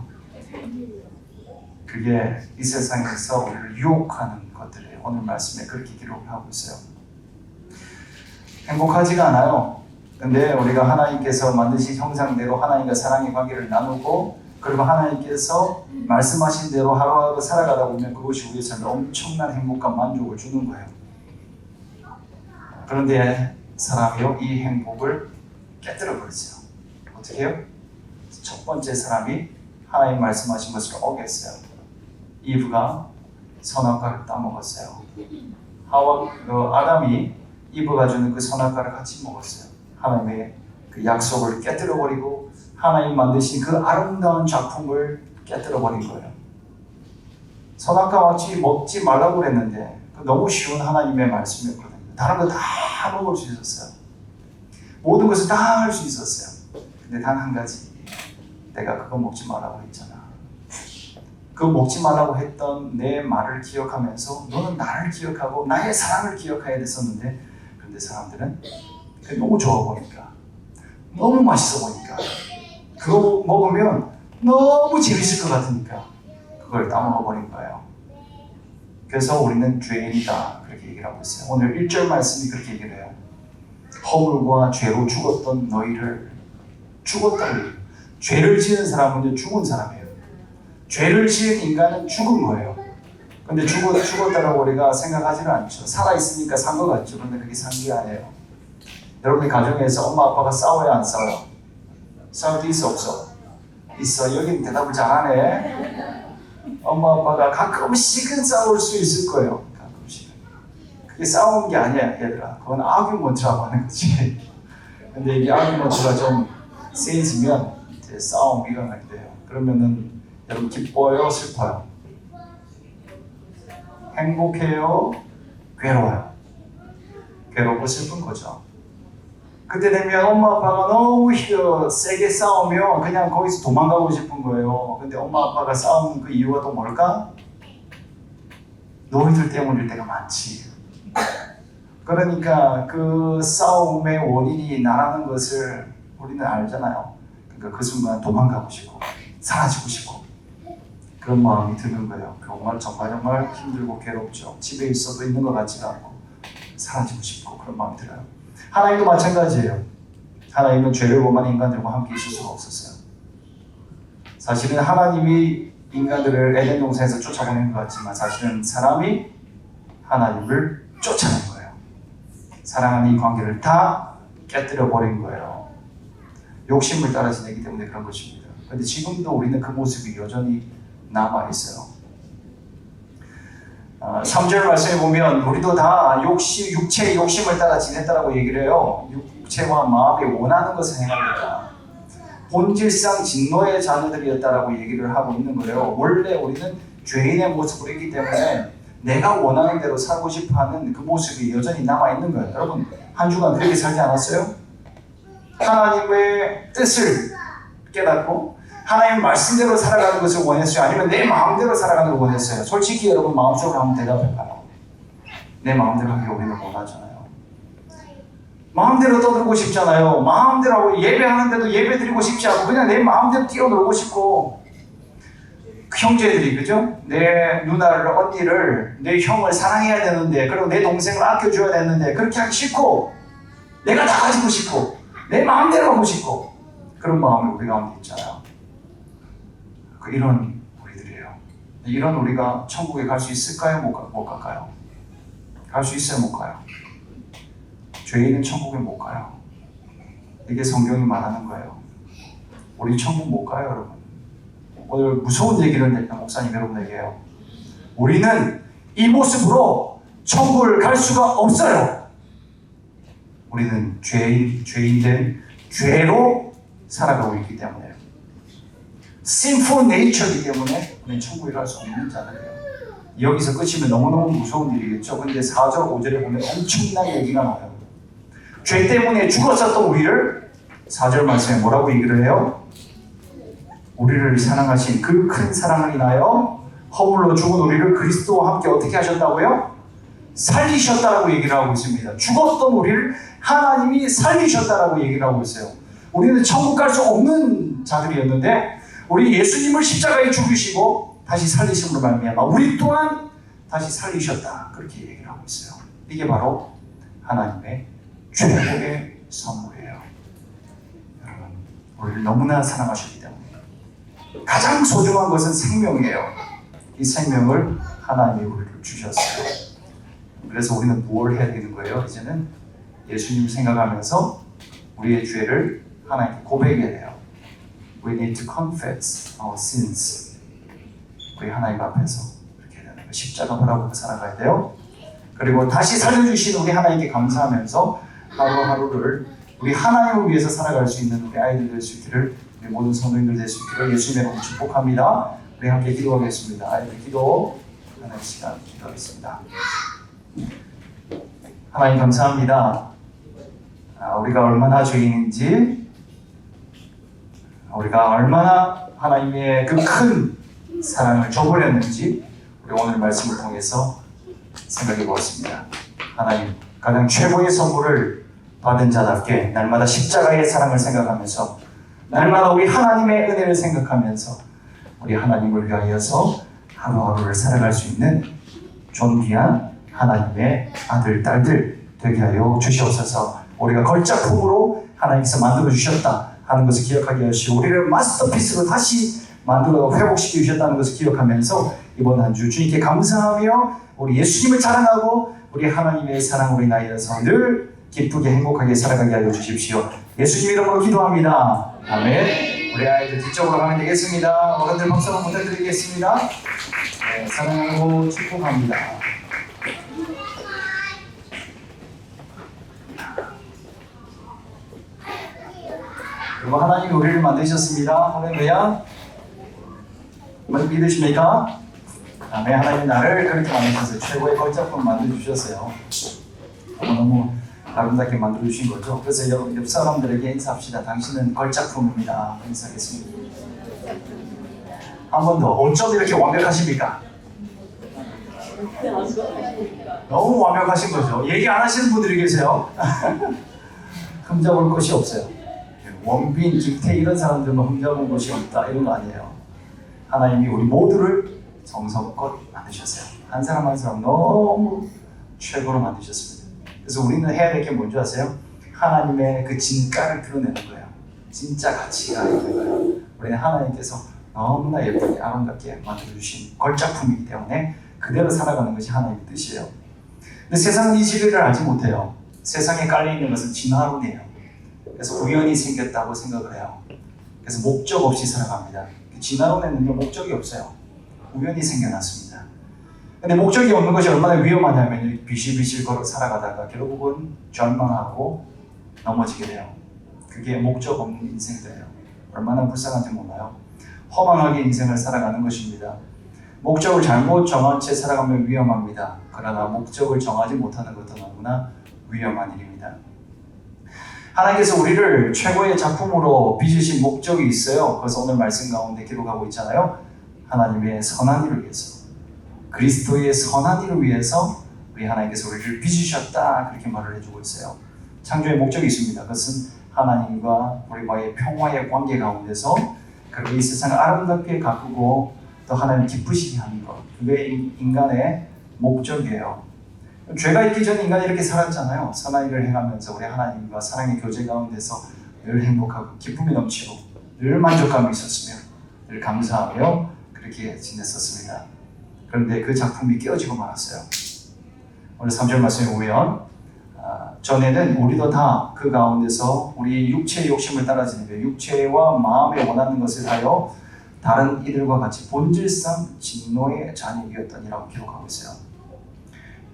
그게 이 세상에서 우리를 유혹하는 것들이에요. 오늘 말씀에 그렇게 기록을 하고 있어요. 행복하지가 않아요. 근데 우리가 하나님께서 만드신 형상대로 하나님과 사랑의 관계를 나누고 그리고 하나님께서 말씀하신 대로 하루하루 살아가다 보면 그것이 우리의 삶에 엄청난 행복과 만족을 주는 거예요. 그런데 사람이요 이 행복을 깨뜨려 버리죠. 어떻게 해요? 첫 번째 사람이 하나님 말씀하신 것을 어겼어요. 이브가 선악과를 따먹었어요. 아담이 입어가지고 그 선악과를 같이 먹었어요. 하나님의 그 약속을 깨뜨려버리고 하나님 만드신 그 아름다운 작품을 깨뜨려버린 거예요. 선악과 먹지 말라고 그랬는데 너무 쉬운 하나님의 말씀이었거든요. 다른 거 다 먹을 수 있었어요. 모든 것을 다 할 수 있었어요. 근데 단 한 가지, 내가 그거 먹지 말라고 했잖아. 그 먹지 말라고 했던 내 말을 기억하면서 너는 나를 기억하고 나의 사랑을 기억해야 됐었는데, 그런데 사람들은 그게 너무 좋아 보니까, 너무 맛있어 보니까, 그거 먹으면 너무 재밌을 것 같으니까 그걸 따먹어버린 거예요. 그래서 우리는 죄인이다 그렇게 얘기를 하고 있어요. 오늘 1절 말씀이 그렇게 얘기를 해요. 허물과 죄로 죽었던 너희를, 죽었다고. 죄를 지은 사람은 죽은 사람이에요. 죄를 지은 인간은 죽은 거예요. 근데 죽었다고 우리가 생각하지는 않죠. 살아있으니까 산 것 같죠. 근데 그게 산 게 아니에요. 여러분의 가정에서 엄마 아빠가 싸워요, 안 싸워요? 싸울 때 있어, 없어? 있어. 여긴 대답을 잘하네. 엄마 아빠가 가끔씩은 싸울 수 있을 거예요. 가끔씩은. 그게 싸우는 게 아니야, 얘들아. 그건 아규먼트라고 하는 거지. 근데 이 아규먼트가 좀 세지면 이제 싸움이 일어나게 돼요. 그러면은 여러분 기뻐요, 슬퍼요? 행복해요, 괴로워요? 괴롭고 슬픈 거죠. 그때 되면 엄마 아빠가 너무 세게 싸우면 그냥 거기서 도망가고 싶은 거예요. 근데 엄마 아빠가 싸우는 그 이유가 또 뭘까? 너희들 때문일 때가 많지. 그러니까 그 싸움의 원인이 나라는 것을 우리는 알잖아요. 그러니까 그 순간 도망가고 싶고 사라지고 싶고 그런 마음이 드는 거예요. 정말 힘들고 괴롭죠. 집에 있어도 있는 것 같지가 않고 사라지고 싶고 그런 마음이 들어요. 하나님도 마찬가지예요. 하나님은 죄를 범한 인간들과 함께 있을 수가 없었어요. 사실은 하나님이 인간들을 에덴 동산에서 쫓아보낸 것 같지만 사실은 사람이 하나님을 쫓아낸 거예요. 사랑하는 이 관계를 다 깨뜨려 버린 거예요. 욕심을 따라 지내기 때문에 그런 것입니다. 그런데 지금도 우리는 그 모습이 여전히 남아 있어요. 3절 말씀에 보면 우리도 다 육체의 욕심을 따라 지냈다라고 얘기를 해요. 육체와 마음이 원하는 것을 행합니다. 본질상 진노의 자녀들이었다라고 얘기를 하고 있는 거예요. 원래 우리는 죄인의 모습으로 있기 때문에 내가 원하는 대로 살고 싶어하는 그 모습이 여전히 남아있는 거예요. 여러분 한 주간 그렇게 살지 않았어요? 하나님의 뜻을 깨닫고 하나님 말씀대로 살아가는 것을 원했어요? 아니면 내 마음대로 살아가는 걸 원했어요? 솔직히 여러분 마음속으로 한번 대답해봐요. 내 마음대로 하기를 우리는 원하잖아요. 마음대로 떠들고 싶잖아요. 마음대로 하고 예배하는데도 예배 드리고 싶지 않고 그냥 내 마음대로 뛰어놀고 싶고 그 형제들이 그죠? 내 누나를 언니를 내 형을 사랑해야 되는데 그리고 내 동생을 아껴줘야 되는데 그렇게 하기 싫고 내가 다 가지고 싶고 내 마음대로 하고 싶고 그런 마음이 우리 가운데 있잖아요. 이런 우리들이에요. 이런 우리가 천국에 갈 수 있을까요? 못 갈까요? 갈 수 있어요? 못 가요? 죄인은 천국에 못 가요. 이게 성경이 말하는 거예요. 우리 천국 못 가요, 여러분. 오늘 무서운 얘기를 목사님 여러분에게요. 우리는 이 모습으로 천국을 갈 수가 없어요. 우리는 죄인된 죄로 살아가고 있기 때문에 sinful nature이기 때문에 우리는 천국에 갈 수 없는 자들이에요. 여기서 끝이면 너무너무 무서운 일이겠죠. 근데 4절, 5절에 보면 엄청난 얘기가 나와요. 죄 때문에 죽었었던 우리를 4절 말씀에 뭐라고 얘기를 해요? 우리를 사랑하신 그 큰 사랑을 인하여 허물로 죽은 우리를 그리스도와 함께 어떻게 하셨다고요? 살리셨다라고 얘기를 하고 있습니다. 죽었던 우리를 하나님이 살리셨다라고 얘기를 하고 있어요. 우리는 천국 갈 수 없는 자들이었는데 우리 예수님을 십자가에 죽이시고 다시 살리심으로 말미암아 우리 또한 다시 살리셨다. 그렇게 얘기를 하고 있어요. 이게 바로 하나님의 최고의 선물이에요. 여러분, 우리를 너무나 사랑하셨기 때문에 가장 소중한 것은 생명이에요. 이 생명을 하나님이 우리를 주셨어요. 그래서 우리는 뭘 해야 되는 거예요? 이제는 예수님 생각하면서 우리의 죄를 하나님께 고백해야 돼요. We need to confess our sins. 우리 하나님 앞에서 그렇게 해야 되는 거예요. 십자가 바라보고 살아가야 돼요. 그리고 다시 살려주신 우리 하나님께 감사하면서 하루하루를 우리 하나님을 위해서 살아갈 수 있는 우리 아이들 될 수 있기를, 우리 모든 성도님들 될 수 있기를 예수님의 이름으로 축복합니다. 우리 함께 기도하겠습니다. 아이들 기도 하나의 시간 기도하겠습니다. 하나님 감사합니다. 우리가 얼마나 죄인인지, 우리가 얼마나 하나님의 그 큰 사랑을 저버렸는지 우리 오늘 말씀을 통해서 생각해 보았습니다. 하나님, 가장 최고의 선물을 받은 자답게 날마다 십자가의 사랑을 생각하면서, 날마다 우리 하나님의 은혜를 생각하면서 우리 하나님을 위하여서 하루하루를 살아갈 수 있는 존귀한 하나님의 아들, 딸들 되게 하여 주시옵소서. 우리가 걸작품으로 하나님께서 만들어 주셨다 하는 것을 기억하게 하시고, 우리를 마스터피스로 다시 만들어 회복시켜 주셨다는 것을 기억하면서 이번 한 주 주님께 감사하며 우리 예수님을 자랑하고 우리 하나님의 사랑으로 인하여서 늘 기쁘게 행복하게 살아가게 하여 주십시오. 예수님 이름으로 기도합니다. 아멘. 우리 아이들 뒤쪽으로 가면 되겠습니다. 어른들 박수 한번 부탁드리겠습니다. 네, 사랑하고 축복합니다. 그리고 하나님이 우리를 만드셨습니다. 할렐루야. 믿으십니까? 아멘. 하나님이 나를 그렇게 만드셔서 최고의 걸작품 만들어주셨어요. 너무 아름답게 만들어주신 거죠. 그래서 옆 사람들에게 인사합시다. 당신은 걸작품입니다. 인사하겠습니다. 한 번 더. 어쩜 이렇게 완벽하십니까? 너무 완벽하신 거죠. 얘기 안 하시는 분들이 계세요. 흠잡을 것이 없어요. 원빈, 김태 이런 사람들만 흠잡은 것이 없다 이런 거 아니에요. 하나님이 우리 모두를 정성껏 만드셨어요. 한 사람 한 사람 너무 최고로 만드셨습니다. 그래서 우리는 해야 될 게 뭔지 아세요? 하나님의 그 진가를 드러내는 거예요. 진짜 가치가 있는 거예요. 우리는 하나님께서 너무나 예쁘게 아름답게 만들어주신 걸작품이기 때문에 그대로 살아가는 것이 하나님의 뜻이에요. 근데 세상은 이 진리를 알지 못해요. 세상에 깔려있는 것은 진화론이에요. 그래서 우연히 생겼다고 생각을 해요. 그래서 목적 없이 살아갑니다. 진화론에는요, 목적이 없어요. 우연히 생겨났습니다. 근데 목적이 없는 것이 얼마나 위험하냐면 비실비실 걸어 살아가다가 결국은 절망하고 넘어지게 돼요. 그게 목적 없는 인생이에요. 얼마나 불쌍한지 몰라요. 허망하게 인생을 살아가는 것입니다. 목적을 잘못 정한 채 살아가면 위험합니다. 그러나 목적을 정하지 못하는 것도 너무나 위험한 일입니다. 하나님께서 우리를 최고의 작품으로 빚으신 목적이 있어요. 그래서 오늘 말씀 가운데 기록하고 있잖아요. 하나님의 선한 일을 위해서, 그리스도의 선한 일을 위해서 우리 하나님께서 우리를 빚으셨다 그렇게 말을 해주고 있어요. 창조의 목적이 있습니다. 그것은 하나님과 우리와의 평화의 관계 가운데서 그리고 이 세상을 아름답게 가꾸고 또 하나님 기쁘시게 하는 것, 그게 인간의 목적이에요. 죄가 있기 전에 인간이 이렇게 살았잖아요. 선한 일을 행하면서 우리 하나님과 사랑의 교제 가운데서 늘 행복하고 기쁨이 넘치고 늘 만족감이 있었으며 늘 감사하며 그렇게 지냈었습니다. 그런데 그 작품이 깨어지고 말았어요. 오늘 3절 말씀에 보면 전에는 우리도 다 그 가운데서 우리 육체의 욕심을 따라지는 게 육체와 마음에 원하는 것을 하여 다른 이들과 같이 본질상 진노의 자녀이었더니라고 기록하고 있어요.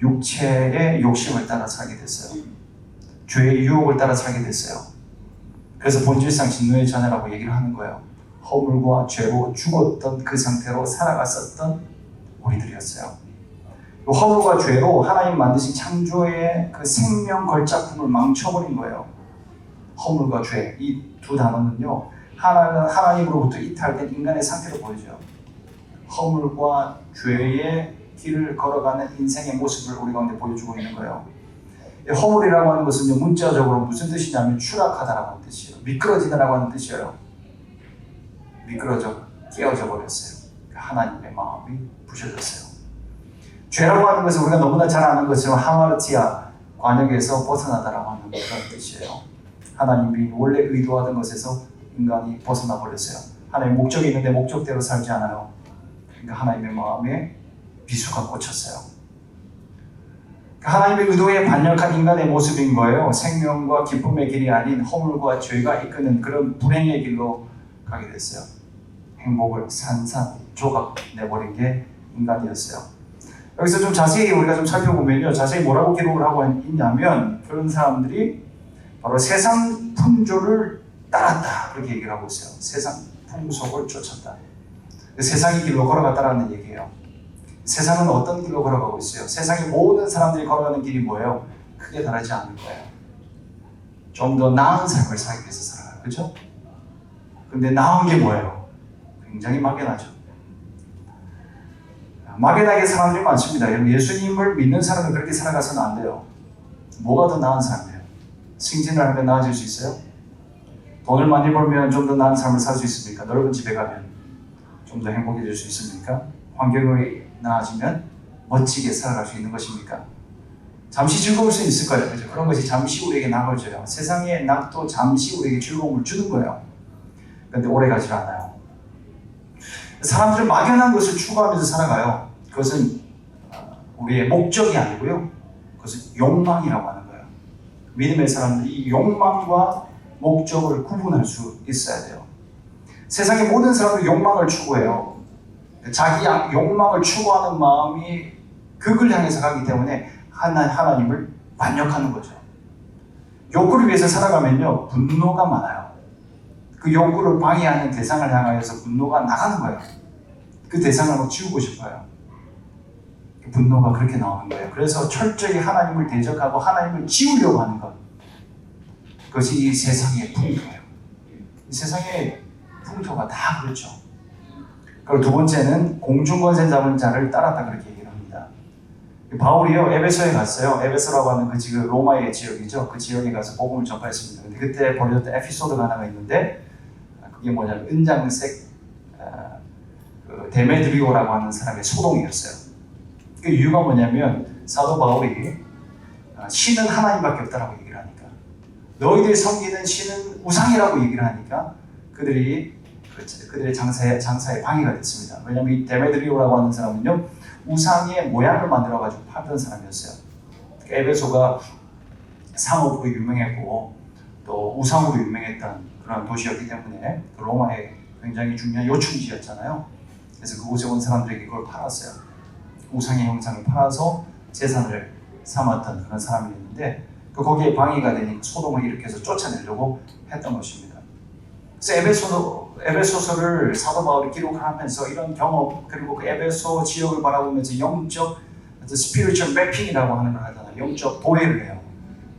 육체의 욕심을 따라 살게 됐어요. 죄의 유혹을 따라 살게 됐어요. 그래서 본질상 진노의 자녀라고 얘기를 하는 거예요. 허물과 죄로 죽었던 그 상태로 살아갔었던 우리들이었어요. 허물과 죄로 하나님 만드신 창조의 그 생명 걸작품을 망쳐버린 거예요. 허물과 죄, 이 두 단어는요, 하나님으로부터 이탈된 인간의 상태로 보여줘요. 허물과 죄의 길을 걸어가는 인생의 모습을 우리 가운데 보여주고 있는 거예요. 허물이라고 하는 것은 문자적으로 무슨 뜻이냐면 추락하다라고 하는 뜻이에요. 미끄러지다라고 하는 뜻이에요. 미끄러져 깨어져 버렸어요. 하나님의 마음이 부셔졌어요. 죄라고 하는 것은 우리가 너무나 잘 아는 것처럼 하마르티아, 관역에서 벗어나다라고 하는 그런 뜻이에요. 하나님이 원래 의도하던 것에서 인간이 벗어나 버렸어요. 하나님의 목적이 있는데 목적대로 살지 않아요. 그러니까 하나님의 마음에 비수가 꽂혔어요. 하나님의 의도에 반역한 인간의 모습인 거예요. 생명과 기쁨의 길이 아닌 허물과 죄가 이끄는 그런 불행의 길로 가게 됐어요. 행복을 산산조각 내버린 게 인간이었어요. 여기서 좀 자세히 우리가 좀 살펴보면요, 자세히 뭐라고 기록을 하고 있냐면 그런 사람들이 바로 세상 풍조를 따랐다 그렇게 얘기를 하고 있어요. 세상 풍속을 쫓았다. 세상의 길로 걸어갔다라는 얘기예요. 세상은 어떤 길로 걸어가고 있어요? 세상의 모든 사람들이 걸어가는 길이 뭐예요? 크게 다르지 않을 거예요. 좀 더 나은 삶을 살기 위해서 살아가요. 그렇죠? 근데 나은 게 뭐예요? 굉장히 막연하죠. 막연하게 사람들이 많습니다. 여러분, 예수님을 믿는 사람은 그렇게 살아가서는 안 돼요. 뭐가 더 나은 삶이에요? 승진을 하면 나아질 수 있어요? 돈을 많이 벌면 좀 더 나은 삶을 살 수 있습니까? 넓은 집에 가면 좀 더 행복해질 수 있습니까? 환경이 나아지면 멋지게 살아갈 수 있는 것입니까? 잠시 즐거울 수 있을 거예요. 그렇죠? 그런 것이 잠시 우리에게 낙을 줘요. 세상의 낙도 잠시 우리에게 즐거움을 주는 거예요. 그런데 오래 가지 않아요. 사람들은 막연한 것을 추구하면서 살아가요. 그것은 우리의 목적이 아니고요. 그것은 욕망이라고 하는 거예요. 믿음의 사람들이 이 욕망과 목적을 구분할 수 있어야 돼요. 세상의 모든 사람들이 욕망을 추구해요. 자기 욕망을 추구하는 마음이 극을 향해서 가기 때문에 하나님을 반역하는 거죠. 욕구를 위해서 살아가면요, 분노가 많아요. 그 욕구를 방해하는 대상을 향하여서 분노가 나가는 거예요. 그 대상을 막 지우고 싶어요. 분노가 그렇게 나오는 거예요. 그래서 철저히 하나님을 대적하고 하나님을 지우려고 하는 것. 그것이 이 세상의 풍토예요. 이 세상의 풍토가 다 그렇죠. 그리고 두 번째는 공중권세 잡은 자를 따랐다 그렇게 얘기를 합니다. 바울이요, 에베소에 갔어요. 에베소라고 하는 그 지금 로마의 지역이죠. 그 지역에 가서 복음을 전파했습니다. 근데 그때 벌어졌던 에피소드가 하나가 있는데 그게 뭐냐면 은장색 그 데메드리오라고 하는 사람의 소동이었어요. 그 이유가 뭐냐면 사도 바울이 신은 하나님밖에 없다라고 얘기를 하니까, 너희들이 섬기는 신은 우상이라고 얘기를 하니까 그들의 장사에 방해가 됐습니다. 왜냐하면 이 데메드리오라고 하는 사람은요, 우상의 모양을 만들어가지고 팔던 사람이었어요. 에베소가 상업으로 유명했고 또 우상으로 유명했던 그런 도시였기 때문에 그 로마의 굉장히 중요한 요충지였잖아요. 그래서 그곳에 온 사람들에게 그걸 팔았어요. 우상의 형상을 팔아서 재산을 삼았던 그런 사람이었는데 거기에 방해가 되니까 소동을 일으켜서 쫓아내려고 했던 것입니다. 그래서 에베소서를 사도 바울이 기록하면서 이런 경험, 그리고 그 에베소 지역을 바라보면서 영적 스피리추얼 매핑이라고 하는 걸 하잖아요. 영적 도래를 해요.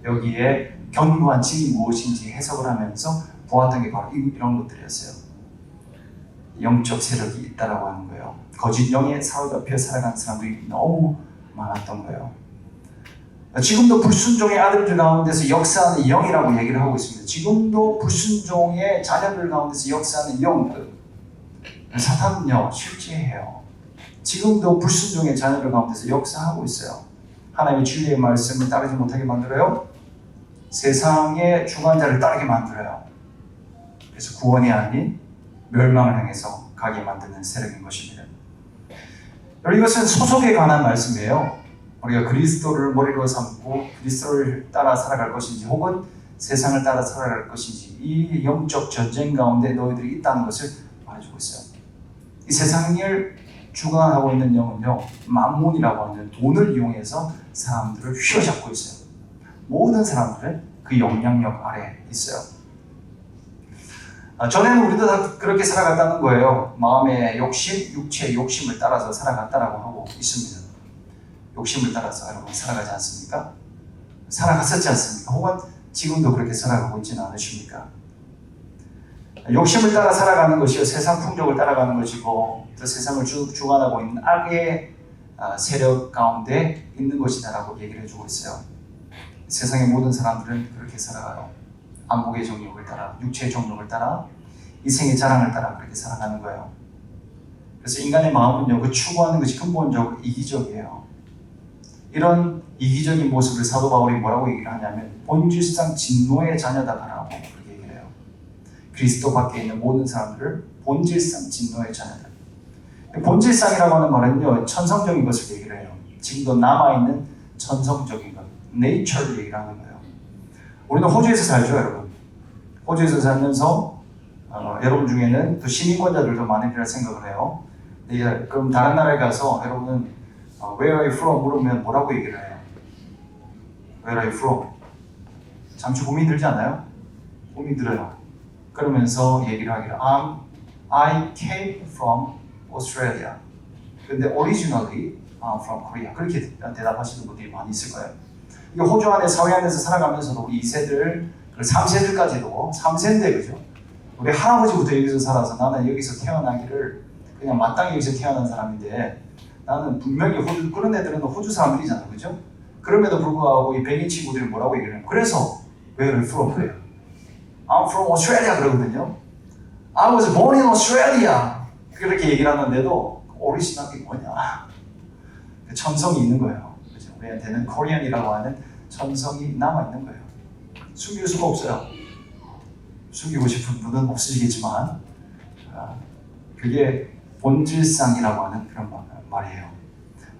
여기에 견고한 진이 무엇인지 해석을 하면서 보았던 게 바로 이런 것들이었어요. 영적 세력이 있다라고 하는 거예요. 거짓 영에 사로잡혀 살아가는 사람들이 너무 많았던 거예요. 지금도 불순종의 아들들 가운데서 역사하는 영이라고 얘기를 하고 있습니다. 지금도 불순종의 자녀들 가운데서 역사하는 영, 사탄은요 실제해요. 지금도 불순종의 자녀들 가운데서 역사하고 있어요. 하나님의 진리의 말씀을 따르지 못하게 만들어요. 세상의 중환자를 따르게 만들어요. 그래서 구원이 아닌 멸망을 향해서 가게 만드는 세력인 것입니다. 여러분, 이것은 소속에 관한 말씀이에요. 우리가 그리스도를 머리로 삼고 그리스도를 따라 살아갈 것인지 혹은 세상을 따라 살아갈 것인지, 이 영적 전쟁 가운데 너희들이 있다는 것을 말해주고 있어요. 이 세상을 주관하고 있는 영은요, 만몬이라고 하는 돈을 이용해서 사람들을 휘어잡고 있어요. 모든 사람들은 그 영향력 아래 있어요. 전에는 우리도 다 그렇게 살아갔다는 거예요. 마음의 욕심, 육체의 욕심을 따라서 살아갔다라고 하고 있습니다. 욕심을 따라서 여러분 살아가지 않습니까? 살아갔었지 않습니까? 혹은 지금도 그렇게 살아가고 있지는 않으십니까? 욕심을 따라 살아가는 것이요, 세상 풍족을 따라가는 것이고 또 세상을 주관하고 있는 악의 세력 가운데 있는 것이다라고 얘기를 해주고 있어요. 세상의 모든 사람들은 그렇게 살아가요. 안목의 정욕을 따라, 육체의 정욕을 따라, 이생의 자랑을 따라 그렇게 살아가는 거예요. 그래서 인간의 마음은요, 그 추구하는 것이 근본적으로 이기적이에요. 이런 이기적인 모습을 사도 바울이 뭐라고 얘기를 하냐면 본질상 진노의 자녀다라고 그렇게 얘기를 해요. 그리스도 밖에 있는 모든 사람들을 본질상 진노의 자녀다. 본질상이라고 하는 말은요, 천성적인 것을 얘기를 해요. 지금도 남아있는 천성적인 것, 네이처를 얘기를 하는 거예요. 우리는 호주에서 살죠, 여러분. 호주에서 살면서 여러분 중에는 또 시민권자들도 많으리라 생각을 해요. 그럼 다른 나라에 가서 여러분은 Where are you from? 물으면 뭐라고 얘기를 해요? Where are you from? 잠시 고민 들지 않아요? 고민 들어요. 그러면서 얘기를 하기를 I came from Australia. 근데 originally I'm from Korea. 그렇게 대답하시는 분들이 많이 있을 거예요. 이게 호주 안에 사회 안에서 살아가면서도 우리 2세들, 3세들까지도 3세인데 그죠? 우리 할아버지부터 여기서 살아서 나는 여기서 태어나기를 그냥 마땅히 여기서 태어난 사람인데 나는 분명히 호주, 그런 애들은 호주 사람들이잖아요. 그죠? 그럼에도 불구하고 이 백인 친구들이 뭐라고 얘기를 해요? 그래서 Where are you from? 그래요. I'm from Australia 그러거든요. I was born in Australia. 그렇게 얘기를 하는데도 오리지널이 뭐냐? 그 천성이 있는 거예요. 그죠? 우리한테는 코리안이라고 하는 천성이 남아있는 거예요. 숨길 수가 없어요. 숨기고 싶은 분은 없으시겠지만 그게 본질상이라고 하는 그런 말이에요.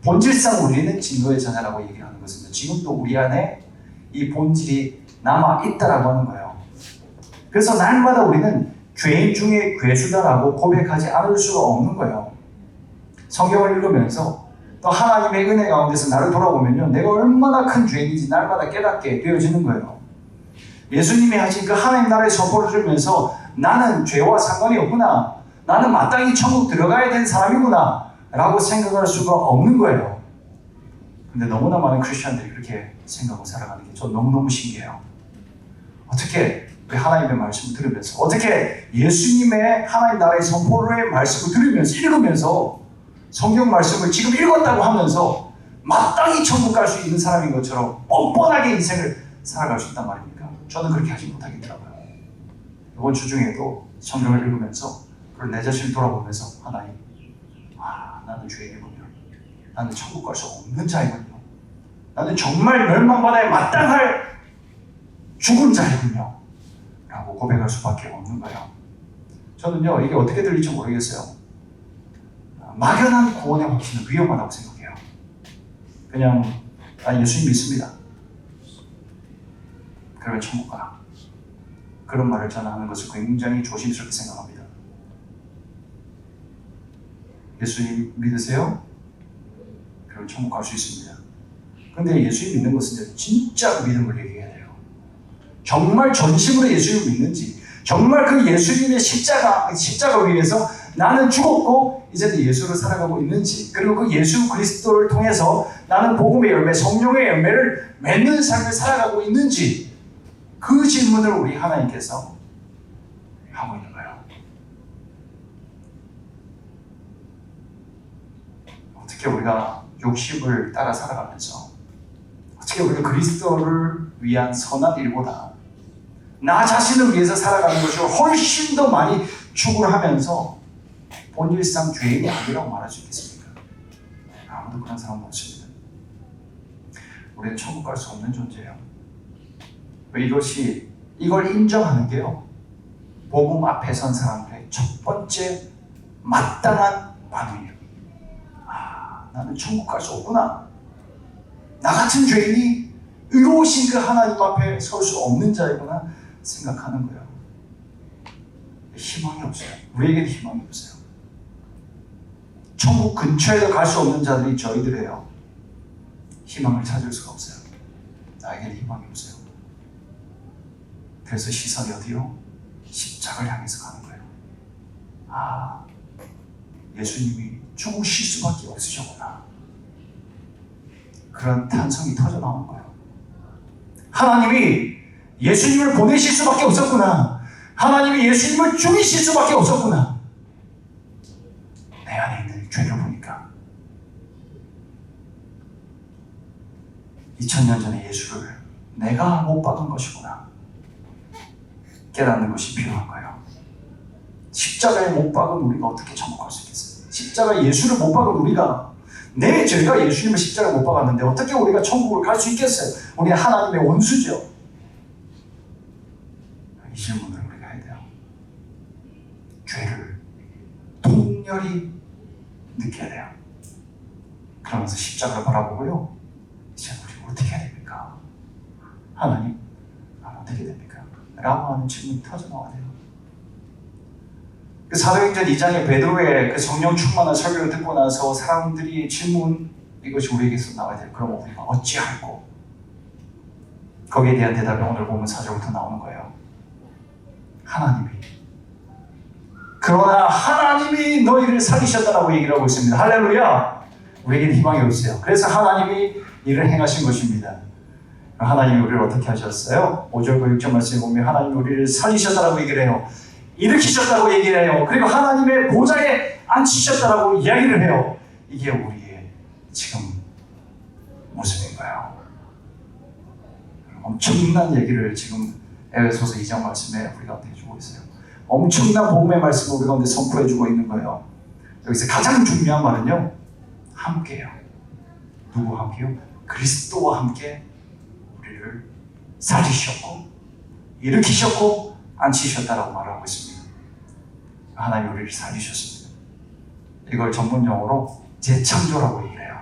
본질상 우리는 진노의 자녀라고 얘기를 하는 것입니다. 지금도 우리 안에 이 본질이 남아있다라고 하는 거예요. 그래서 날마다 우리는 죄인 중에 괴수다라고 고백하지 않을 수가 없는 거예요. 성경을 읽으면서 또 하나님의 은혜 가운데서 나를 돌아보면요, 내가 얼마나 큰 죄인인지 날마다 깨닫게 되어지는 거예요. 예수님이 하신 그 하나님 나라의 선포를 들으면서 나는 죄와 상관이 없구나, 나는 마땅히 천국 들어가야 되는 사람이구나 라고 생각할 수가 없는 거예요. 근데 너무나 많은 크리스천들이 그렇게 생각하고 살아가는 게 전 너무너무 신기해요. 어떻게 우리 하나님의 말씀을 들으면서, 어떻게 예수님의 하나님 나라의 선포의 말씀을 들으면서, 읽으면서 성경 말씀을 지금 읽었다고 하면서 마땅히 천국 갈 수 있는 사람인 것처럼 뻔뻔하게 인생을 살아갈 수 있단 말입니까? 저는 그렇게 하지 못하겠더라고요. 이번 주 중에도 성경을 읽으면서 그걸 내 자신을 돌아보면서 하나님, 나는 죄인이군요. 나는 천국 갈 수 없는 자이군요. 나는 정말 멸망받아야 마땅할 죽은 자이군요. 라고 고백할 수밖에 없는 거예요. 저는요, 이게 어떻게 들릴지 모르겠어요. 막연한 구원의 확신은 위험하다고 생각해요. 그냥 예수님 믿습니다. 그러면 천국 가. 그런 말을 전하는 것을 굉장히 조심스럽게 생각합니다. 예수님 믿으세요? 그럼 천국 갈 수 있습니다. 근데 예수님 믿는 것은 진짜 믿음을 얘기해야 돼요. 정말 전심으로 예수님을 믿는지, 정말 그 예수님의 십자가 위에서 나는 죽었고 이제 예수를 살아가고 있는지, 그리고 그 예수 그리스도를 통해서 나는 복음의 열매, 성령의 열매를 맺는 삶을 살아가고 있는지, 그 질문을 우리 하나님께서 하고 있는 거예요. 어떻게 우리가 욕심을 따라 살아가면서, 어떻게 우리가 그리스도를 위한 선한 일보다 나 자신을 위해서 살아가는 것이 훨씬 더 많이 추구를 하면서 본질상 죄인이 아니라고 말할 수 있겠습니까? 아무도 그런 사람은 없습니다. 우리는 천국 갈 수 없는 존재예요. 왜 이걸 인정하는 게요, 복음 앞에 선 사람들의 첫 번째 마땅한 반응이에요. 나는 천국 갈 수 없구나. 나 같은 죄인이 의로우신 그 하나님 앞에 설 수 없는 자이구나 생각하는 거예요. 희망이 없어요. 우리에게는 희망이 없어요. 천국 근처에도 갈 수 없는 자들이 저희들이에요. 희망을 찾을 수가 없어요. 나에게는 희망이 없어요. 그래서 시선이 어디요? 십자가를 향해서 가는 거예요. 예수님이 죽으실 수밖에 없으셨구나. 그런 탄성이 터져 나오는 거예요. 하나님이 예수님을 보내실 수밖에 없었구나. 하나님이 예수님을 죽이실 수밖에 없었구나. 내 안에 있는 죄를 보니까 2000년 전에 예수를 내가 못 박은 것이구나 깨닫는 것이 필요한 거예요. 십자가에 못 박은 우리가 어떻게 천국 갈 수 있겠어요? 십자가에 예수를 못 박은 우리가, 내 죄가 예수님을 십자가에 못 박았는데 어떻게 우리가 천국을 갈 수 있겠어요? 우리 하나님의 원수죠. 이 질문을 우리가 해야 돼요. 죄를 통렬히 느껴야 돼요. 그러면서 십자가를 바라보고요, 이제 우리 어떻게 해야 됩니까? 하나님, 어떻게 됩니까? 라고 하는 질문이 터져나와야 돼요. 그 사도행전 2장에 베드로의 그 성령 충만한 설교를 듣고 나서 사람들이 질문, 이것이 우리에게서 나와야 될. 그럼 우리가 어찌할꼬? 거기에 대한 대답이 오늘 보면 4절부터 나오는 거예요. 하나님이. 그러나 하나님이 너희를 살리셨다라고 얘기를 하고 있습니다. 할렐루야! 우리에게는 희망이 없어요. 그래서 하나님이 일을 행하신 것입니다. 하나님이 우리를 어떻게 하셨어요? 5절과 6절 말씀에 보면 하나님이 우리를 살리셨다라고 얘기를 해요. 일으키셨다고 얘기를 해요. 그리고 하나님의 보좌에 앉히셨다라고 이야기를 해요. 이게 우리의 지금 모습인가요? 엄청난 얘기를 지금 에베소서 2장 말씀에 우리 가운데 해주고 있어요. 엄청난 복음의 말씀을 우리 가운데 선포해주고 있는 거예요. 여기서 가장 중요한 말은요, 함께요. 누구와 함께요? 그리스도와 함께 우리를 살리셨고 일으키셨고 앉히셨다라고 말하고 있습니다. 하나님이 우리를 살리셨습니다. 이걸 전문 용어로 재창조라고 얘기를 해요.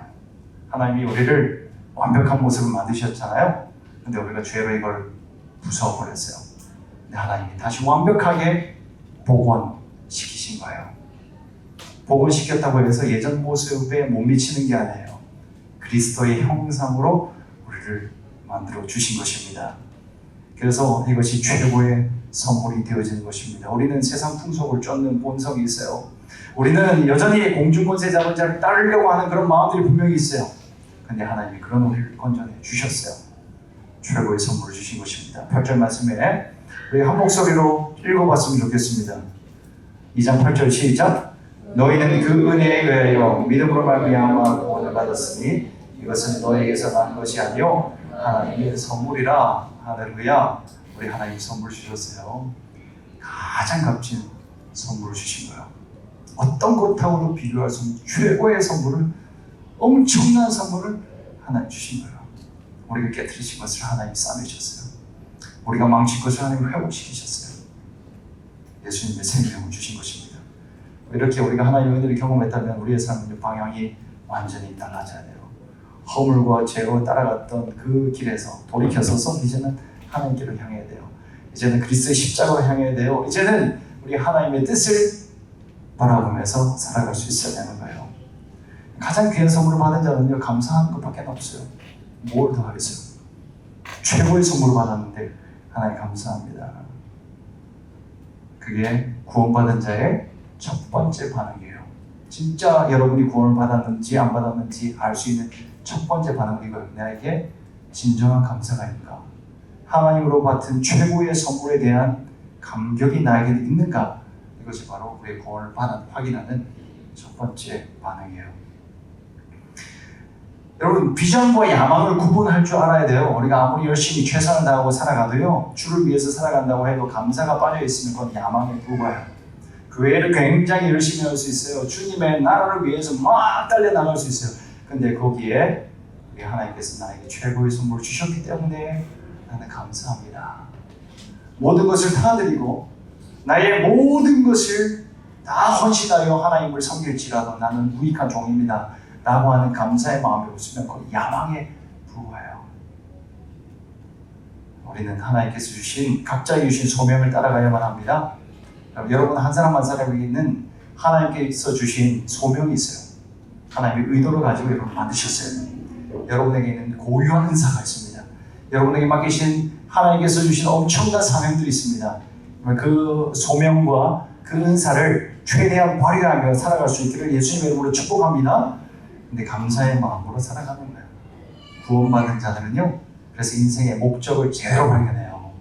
하나님이 우리를 완벽한 모습을 만드셨잖아요. 근데 우리가 죄로 이걸 부숴버렸어요. 근데 하나님이 다시 완벽하게 복원시키신 거예요. 복원시켰다고 해서 예전 모습에 못 미치는 게 아니에요. 그리스도의 형상으로 우리를 만들어 주신 것입니다. 그래서 이것이 최고의 선물이 되어지는 것입니다. 우리는 세상 풍속을 쫓는 본성이 있어요. 우리는 여전히 공중권세 잡은 자를 따르려고 하는 그런 마음들이 분명히 있어요. 근데 하나님이 그런 우리를 건져내 주셨어요. 최고의 선물을 주신 것입니다. 8절 말씀에 우리 한 목소리로 읽어봤으면 좋겠습니다. 2장 8절 시작. 너희는 그 은혜에 의하여 믿음으로 말미암아 구원을 받았으니 이것은 너희에게서 난 것이 아니요 하나님의 선물이라. 할렐루야. 우리 하나님 선물 주셨어요. 가장 값진 선물을 주신 거예요. 어떤 것하고도 비교할 수 없는 최고의 선물을, 엄청난 선물을 하나님 주신 거예요. 우리가 깨뜨리신 것을 하나님 싸매셨어요. 우리가 망친 것을 하나님 회복시키셨어요. 예수님의 생명을 주신 것입니다. 이렇게 우리가 하나님의 은혜를 경험했다면 우리의 삶은 방향이 완전히 달라져야 돼요. 허물과 죄로 따라갔던 그 길에서 돌이켜서서 이제는 하나님 길을 향해야 돼요. 이제는 그리스도의 십자가로 향해야 돼요. 이제는 우리 하나님의 뜻을 바라보면서 살아갈 수 있어야 되는 거예요. 가장 귀한 선물을 받은 자는요, 감사하는 것밖에 없어요. 뭘 더 하겠어요? 최고의 선물을 받았는데 하나님 감사합니다. 그게 구원받은 자의 첫 번째 반응이에요. 진짜 여러분이 구원을 받았는지 안 받았는지 알 수 있는 첫 번째 반응은 이거예요. 나에게 진정한 감사가 있는가? 하나님으로 받은 최고의 선물에 대한 감격이 나에게 있는가? 이것이 바로 우리의 구원을 확인하는 첫 번째 반응이에요. 여러분, 비전과 야망을 구분할 줄 알아야 돼요. 우리가 아무리 열심히 최선을 다하고 살아가도요, 주를 위해서 살아간다고 해도 감사가 빠져있으면 그건 야망에 불과해요. 교회를 굉장히 열심히 할 수 있어요. 주님의 나라를 위해서 막 달려나갈 수 있어요. 근데 거기에 우리 하나님께서 나에게 최고의 선물을 주셨기 때문에 나는 감사합니다. 모든 것을 다 드리고 나의 모든 것을 다 헌신하여 하나님을 섬길지라도 나는 무익한 종입니다 라고 하는 감사의 마음이 없으면 그건 야망에 불과해요. 우리는 하나님께서 주신 각자의 주신 소명을 따라가야만 합니다. 여러분 한 사람 한 사람에게 있는 하나님께서 주신 소명이 있어요. 하나님의 의도를 가지고 여러분을 만드셨어요. 여러분에게 있는 고유한 은사가 있습니다. 여러분에게 맡기신 하나님께서 주신 엄청난 사명들이 있습니다. 그 소명과 그 은사를 최대한 발휘하며 살아갈 수 있기를 예수님의 이름으로 축복합니다. 근데 감사의 마음으로 살아가는 거예요. 구원받은 자들은요, 그래서 인생의 목적을 제대로 발견해요.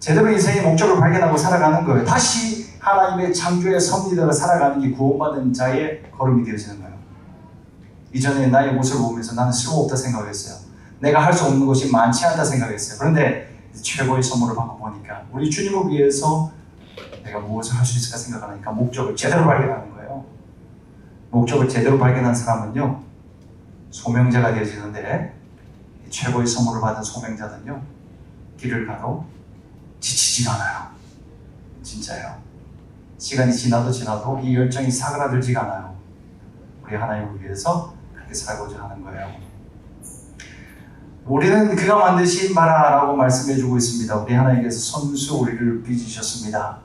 제대로 인생의 목적을 발견하고 살아가는 거예요. 다시 하나님의 창조의 섭리대로 살아가는 게 구원받은 자의 걸음이 되어지는 거예요. 이전에 나의 모습을 보면서 나는 쓸모없다 생각했어요. 내가 할 수 없는 것이 많지 않다 생각했어요. 그런데 최고의 선물을 받고 보니까 우리 주님을 위해서 내가 무엇을 할 수 있을까 생각하니까 목적을 제대로 발견하는 거예요. 목적을 제대로 발견한 사람은요, 소명자가 되어지는데 최고의 선물을 받은 소명자들은요, 길을 가도 지치지가 않아요. 진짜요. 시간이 지나도 이 열정이 사그라들지가 않아요. 우리 하나님을 위해서 그렇게 살고자 하는 거예요. 우리는 그가 만드신 바라라고 말씀해주고 있습니다. 우리 하나님께서 손수 우리를 빚으셨습니다.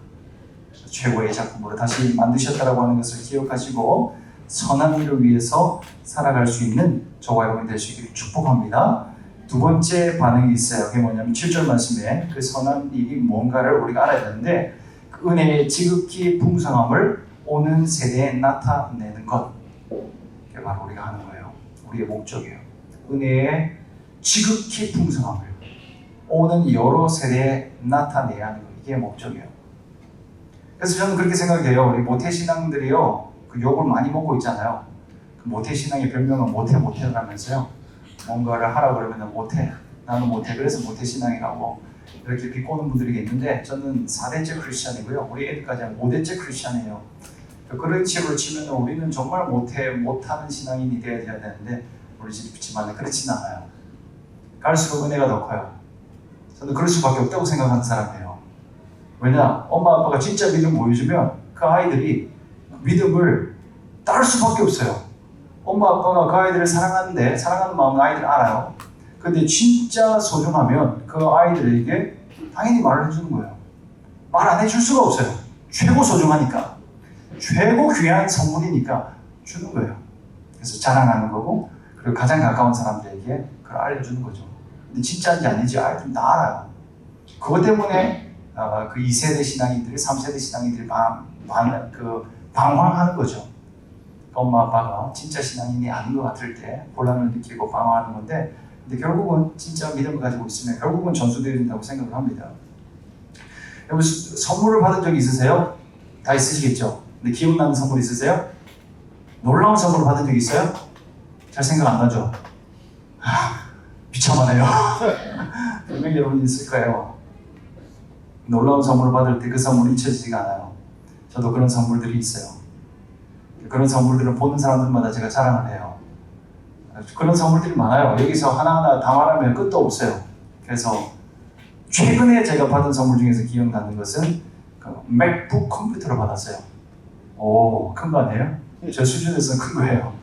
최고의 작품으로 다시 만드셨다라고 하는 것을 기억하시고 선한 일을 위해서 살아갈 수 있는 저와 여러분이 될 수 있기를 축복합니다. 두 번째 반응이 있어요. 그게 뭐냐면 7절 말씀에 그 선한 일이 뭔가를 우리가 알아야 되는데 그 은혜의 지극히 풍성함을 오는 세대에 나타내는 것. 그게 바로 우리가 하는 거예요. 우리의 목적이에요. 은혜의 지극히 풍성함을 오는 여러 세대에 나타내야 하는 것. 이게 목적이에요. 그래서 저는 그렇게 생각해요. 우리 모태신앙들이요, 그 욕을 많이 먹고 있잖아요. 그 모태신앙의 별명은 모태라면서요. 뭔가를 하라 그러면 못해. 나는 못해. 그래서 모태신앙이라고 이렇게 비꼬는 분들이 있는데 저는 4대째 크리스찬이고요. 우리 애들까지 한 5대째 크리스찬이에요. 그런 식으로 치면 우리는 정말 못하는 신앙인이 되어야 되는데 우리 집안은 그렇진 않아요. 갈수록 은혜가 더 커요. 저는 그럴 수밖에 없다고 생각하는 사람이에요. 왜냐? 엄마 아빠가 진짜 믿음 보여주면 그 아이들이 믿음을 따를 수밖에 없어요. 엄마 아빠가 그 아이들을 사랑하는 마음은 아이들 알아요. 근데 진짜 소중하면 그 아이들에게 당연히 말을 해주는 거예요. 말 안 해줄 수가 없어요. 최고 소중하니까. 최고 귀한 선물이니까 주는 거예요. 그래서 자랑하는 거고, 그리고 가장 가까운 사람들에게 그걸 알려주는 거죠. 근데 진짜인지 아닌지 아이들은 다 알아요. 그것 때문에 그 2세대 신앙인들이 3세대 신앙인들이 방황하는 거죠. 엄마 아빠가 진짜 신앙인이 아닌 것 같을 때 혼란을 느끼고 방황하는 건데, 근데 결국은 진짜 믿음을 가지고 있으면 결국은 전수되어야 된다고 생각을 합니다. 여러분 선물을 받은 적이 있으세요? 다 있으시겠죠? 근데 기억나는 선물 있으세요? 놀라운 선물을 받은 적 있어요? 잘 생각 안 나죠? 비참하네요. 분명히 여러분 있을 거예요. 놀라운 선물을 받을 때 그 선물이 잊혀지지가 않아요. 저도 그런 선물들이 있어요. 그런 선물들을 보는 사람들마다 제가 자랑을 해요. 그런 선물들이 많아요. 여기서 하나하나 다 말하면 끝도 없어요. 그래서 최근에 제가 받은 선물 중에서 기억나는 것은 그 맥북 컴퓨터를 받았어요. 오, 큰 거 아니에요? 저 수준에서는 큰 거예요.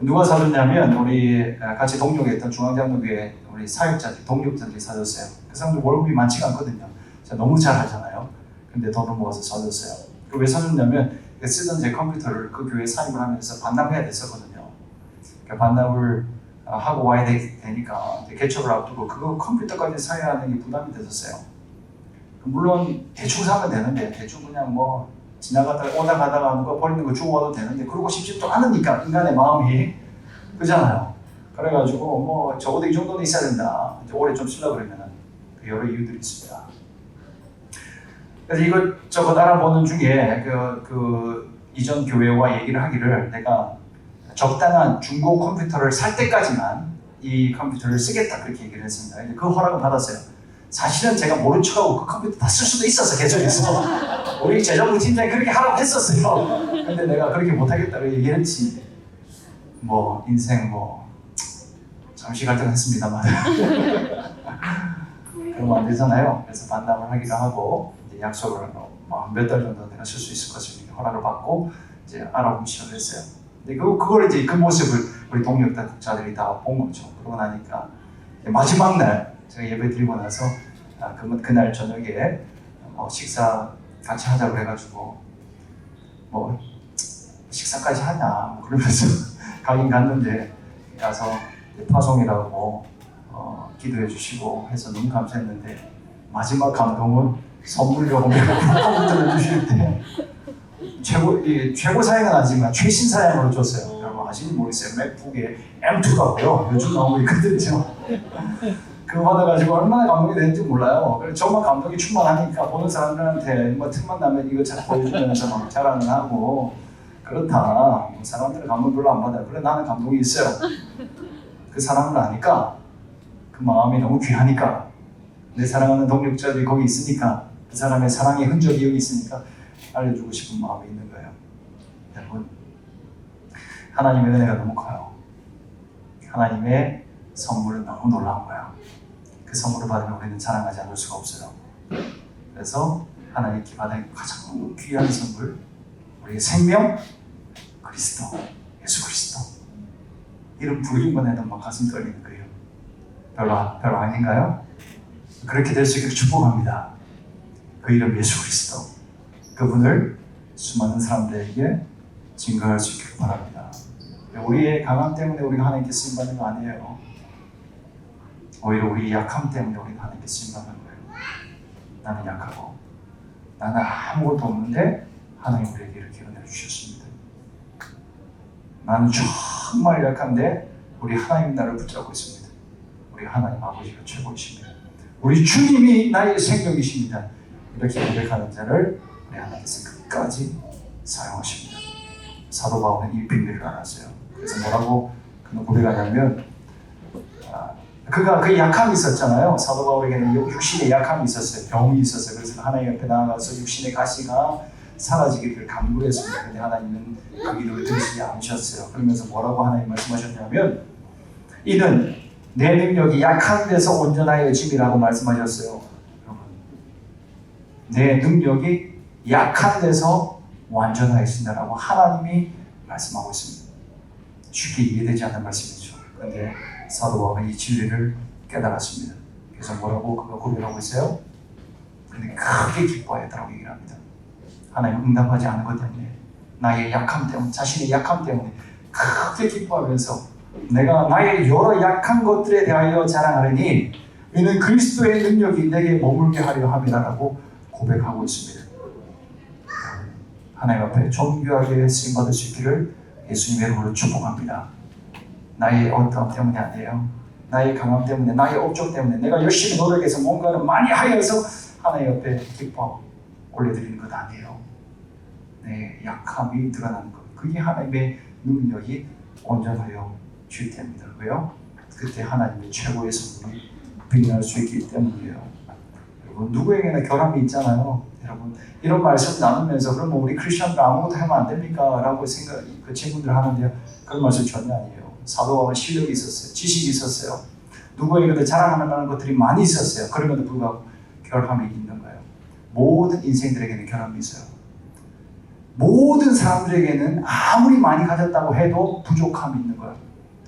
누가 사줬냐면 우리 같이 동력했던 중앙장로교회 우리 사역자들, 동력자들이 사줬어요. 그 사람들 월급이 많지가 않거든요. 제가 너무 잘하잖아요. 근데 돈을 모아서 사줬어요. 왜 사줬냐면 쓰던 제 컴퓨터를 그 교회에 사입을 하면서 반납해야 됐었거든요. 그러니까 반납을 하고 와야 되니까 개척을 앞두고 그거 컴퓨터까지 사야 하는 게 부담이 됐었어요. 물론 대충 사면 되는데 대충 그냥 뭐 오다 가다가 하는 거 버리는 거 주워 와도 되는데 그러고 싶지도 않으니까 인간의 마음이 그잖아요. 그래가지고 뭐 적어도 이 정도는 있어야 된다. 이제 오래 좀 쓰려고 그러면은 여러 이유들이 있습니다. 그래서 이것저것 알아보는 중에 그 이전 교회와 얘기를 하기를 내가 적당한 중고 컴퓨터를 살 때까지만 이 컴퓨터를 쓰겠다 그렇게 얘기를 했습니다. 그 허락을 받았어요. 사실은 제가 모른 척하고 그 컴퓨터 다 쓸 수도 있었어. 계정에서 우리 재정부 팀장이 그렇게 하라고 했었어요. 근데 내가 그렇게 못하겠다고 얘기를 했지. 뭐 인생 뭐 잠시 갈등했습니다만 그러면 안 되잖아요. 그래서 반납을 하기로 하고 이제 약속을 몇 달 정도 내가 쓸 수 있을 것을 허락을 받고 이제 알아보기 시작을 했어요. 근데 그걸 이제 그 모습을 우리 동력자들이 다 본 거죠. 그러고 나니까 마지막 날 제가 예배 드리고 나서 그날 저녁에 식사 같이 하자고 해가지고 뭐 식사까지 하냐 뭐 그러면서 가긴 갔는데 가서 파송이라고 기도해 주시고 해서 너무 감사했는데 마지막 감동은 선물로 컴퓨터를 주실 때 최고 사양은 아니지만 최신 사양으로 줬어요. 여러분 아시는지 모르겠어요. 맥북에 M2라고요. 요즘 나오고 있거든요. 그거 받아가지고 얼마나 감동이 되는지 몰라요. 그래서 정말 감동이 충만하니까 보는 사람들한테 뭐 틈만 나면 이거 잘 보여주면서 막 자랑을 하고 그렇다. 사람들은 감동 별로 안 받아요. 그래 나는 감동이 있어요. 그 사람을 아니까 그 마음이 너무 귀하니까 내 사랑하는 동력자들이 거기 있으니까 그 사람의 사랑의 흔적이 여기 있으니까 알려주고 싶은 마음이 있는 거예요. 여러분 하나님의 은혜가 너무 커요. 하나님의 선물은 너무 놀라운 거예요. 그 선물을 받으면 우리는 자랑하지 않을 수가 없어요. 그래서 하나님께 받은 가장 귀한 선물 우리의 생명 그리스도 예수 그리스도 이름 부르기만 해도 막 가슴 떨리는 거예요. 별로 아닌가요? 그렇게 될 수 있기를 축복합니다. 그 이름 예수 그리스도 그분을 수많은 사람들에게 증거할 수 있기를 바랍니다. 우리의 강함 때문에 우리가 하나님께 쓰임받는 거 아니에요. 오히려 우리의 약함 때문에 우리가 하나님께 쓰임받는 거예요. 나는 약하고 나는 아무것도 없는데 하나님 우리에게 이렇게 은혜를 주셨습니다. 나는 정말 약한데 우리 하나님 나를 붙잡고 있습니다. 우리 하나님 아버지가 최고이십니다. 우리 주님이 나의 생명이십니다. 이렇게 고백하는 자를 우리 하나님께서 끝까지 사용하십니다. 사도 바울은 이 비밀을 알았어요. 그래서 뭐라고 그는 고백하냐면 그가 그 약함이 있었잖아요. 사도 바울에게는 육신의 약함이 있었어요. 병이 있었어요. 그래서 하나님 옆에 나아가서 육신의 가시가 사라지기를 간구했습니다. 근데 하나님은 그 기도를 들으시지 않으셨어요. 그러면서 뭐라고 하나님 말씀하셨냐면 이는 내 능력이 약한 데서 온전하여짐이라고 말씀하셨어요. 여러분, 내 능력이 약한 데서 완전하여진다라고 하나님이 말씀하고 있습니다. 쉽게 이해되지 않는 말씀이죠. 그런데 사도 바울은 이 진리를 깨달았습니다. 그래서 뭐라고 그가 고백하고 있어요? 근데 크게 기뻐하였다고 얘기를 합니다. 하나님 응답하지 않은 것 때문에, 나의 약함 때문에, 자신의 약함 때문에 크게 기뻐하면서 내가 나의 여러 약한 것들에 대하여 자랑하려니 이는 그리스도의 능력이 내게 머물게 하려 함이라고 고백하고 있습니다. 하나님 앞에 존귀하게 쓰임받을 수 있기를 예수님의 이름으로 축복합니다. 나의 어떠함 때문이 아니에요. 나의 강함 때문에, 나의 업적 때문에, 내가 열심히 노력해서 뭔가를 많이 하여서 하나님 옆에 기뻐 올려드리는 것 아니에요. 내 약함이 드러나는 것, 그게 하나님의 능력이 온전하여 줄 때입니다. 왜요? 그때 하나님의 최고의 성품이 빛날 수 있기 때문이에요. 여러분, 누구에게나 결함이 있잖아요. 여러분, 이런 말씀 나누면서 그러면 우리 크리스천들 아무것도 하면 안 됩니까? 라고 그 질문들 하는데요. 그런 말씀 전혀 아니에요. 사도 바울은 실력이 있었어요. 지식이 있었어요. 누구에게도 자랑할 만한 것들이 많이 있었어요. 그럼에도 불구하고 결함이 있는 거예요. 모든 인생들에게는 결함이 있어요. 모든 사람들에게는 아무리 많이 가졌다고 해도 부족함이 있는 거예요.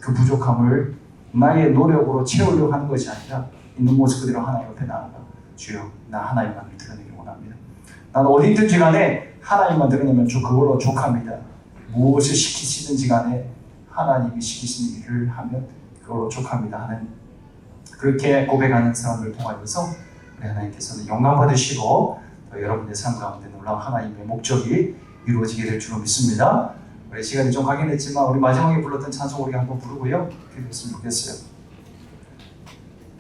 그 부족함을 나의 노력으로 채우려고 하는 것이 아니라 있는 모습 그대로 하나님 앞에 나아가 주여, 나 하나님만을 드러내기 원합니다. 나는 어디든지 간에 하나님만 드러내면 그걸로 족합니다. 무엇을 시키시든지 간에 하나님이 시키시는 일을 하면 그걸로 족합니다 하는, 그렇게 고백하는 사람들을 통하여서 우리 하나님께서는 영광 받으시고 또 여러분의 삶 가운데 놀라운 하나님의 목적이 이루어지게 될 줄로 믿습니다. 우리 시간이 좀 가긴 했지만 우리 마지막에 불렀던 찬송 우리 한번 부르고요, 기도했으면 좋겠어요.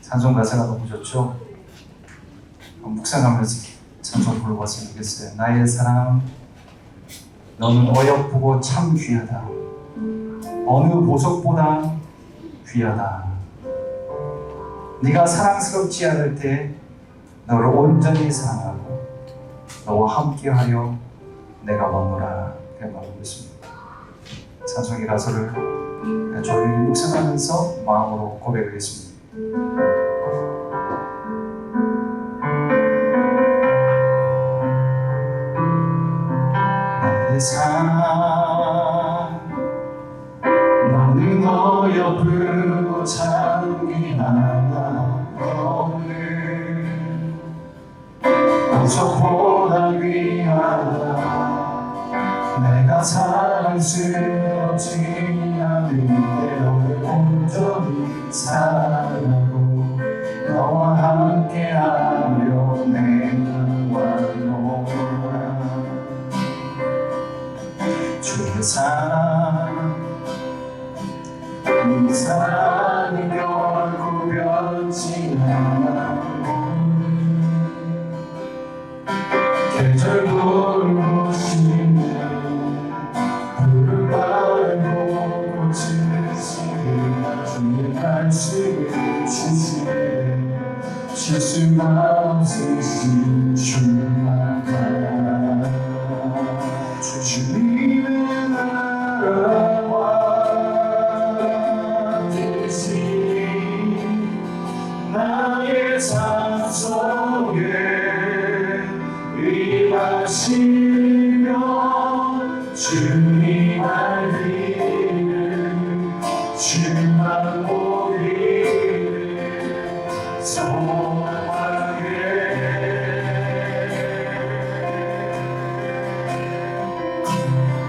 찬송 가사가 너무 좋죠? 묵상하면서 찬송 불러봤으면 좋겠어요. 나의 사랑, 너는 어여쁘고 참 귀하다. 어느 보석보다 귀하다. 네가 사랑스럽지 않을 때 너를 온전히 사랑하고 너와 함께하려 내가 머무라. 그렇게 말하고 있습니다. 찬송의 가사를 조용히 묵상하면서 마음으로 고백하겠습니다. 나의 사랑, 너는 어여쁘고 참 귀하다. 너는 보석보다 귀하다. 내가 사랑스럽지 않을 때 너를 온전히 사랑하고 너와 함께하려 내가 왔노라. 주의 사랑, 이 사랑이 결코 변치 않아. 계절 돌보시네. 불을 바르고 꽃을 시네. 주의 말씀을 주시네. 실수가 없으신 주만 바라. 주님의 나라와 나의 삶 속에 임하시며 주님 알기를 주만 보기를 소망해.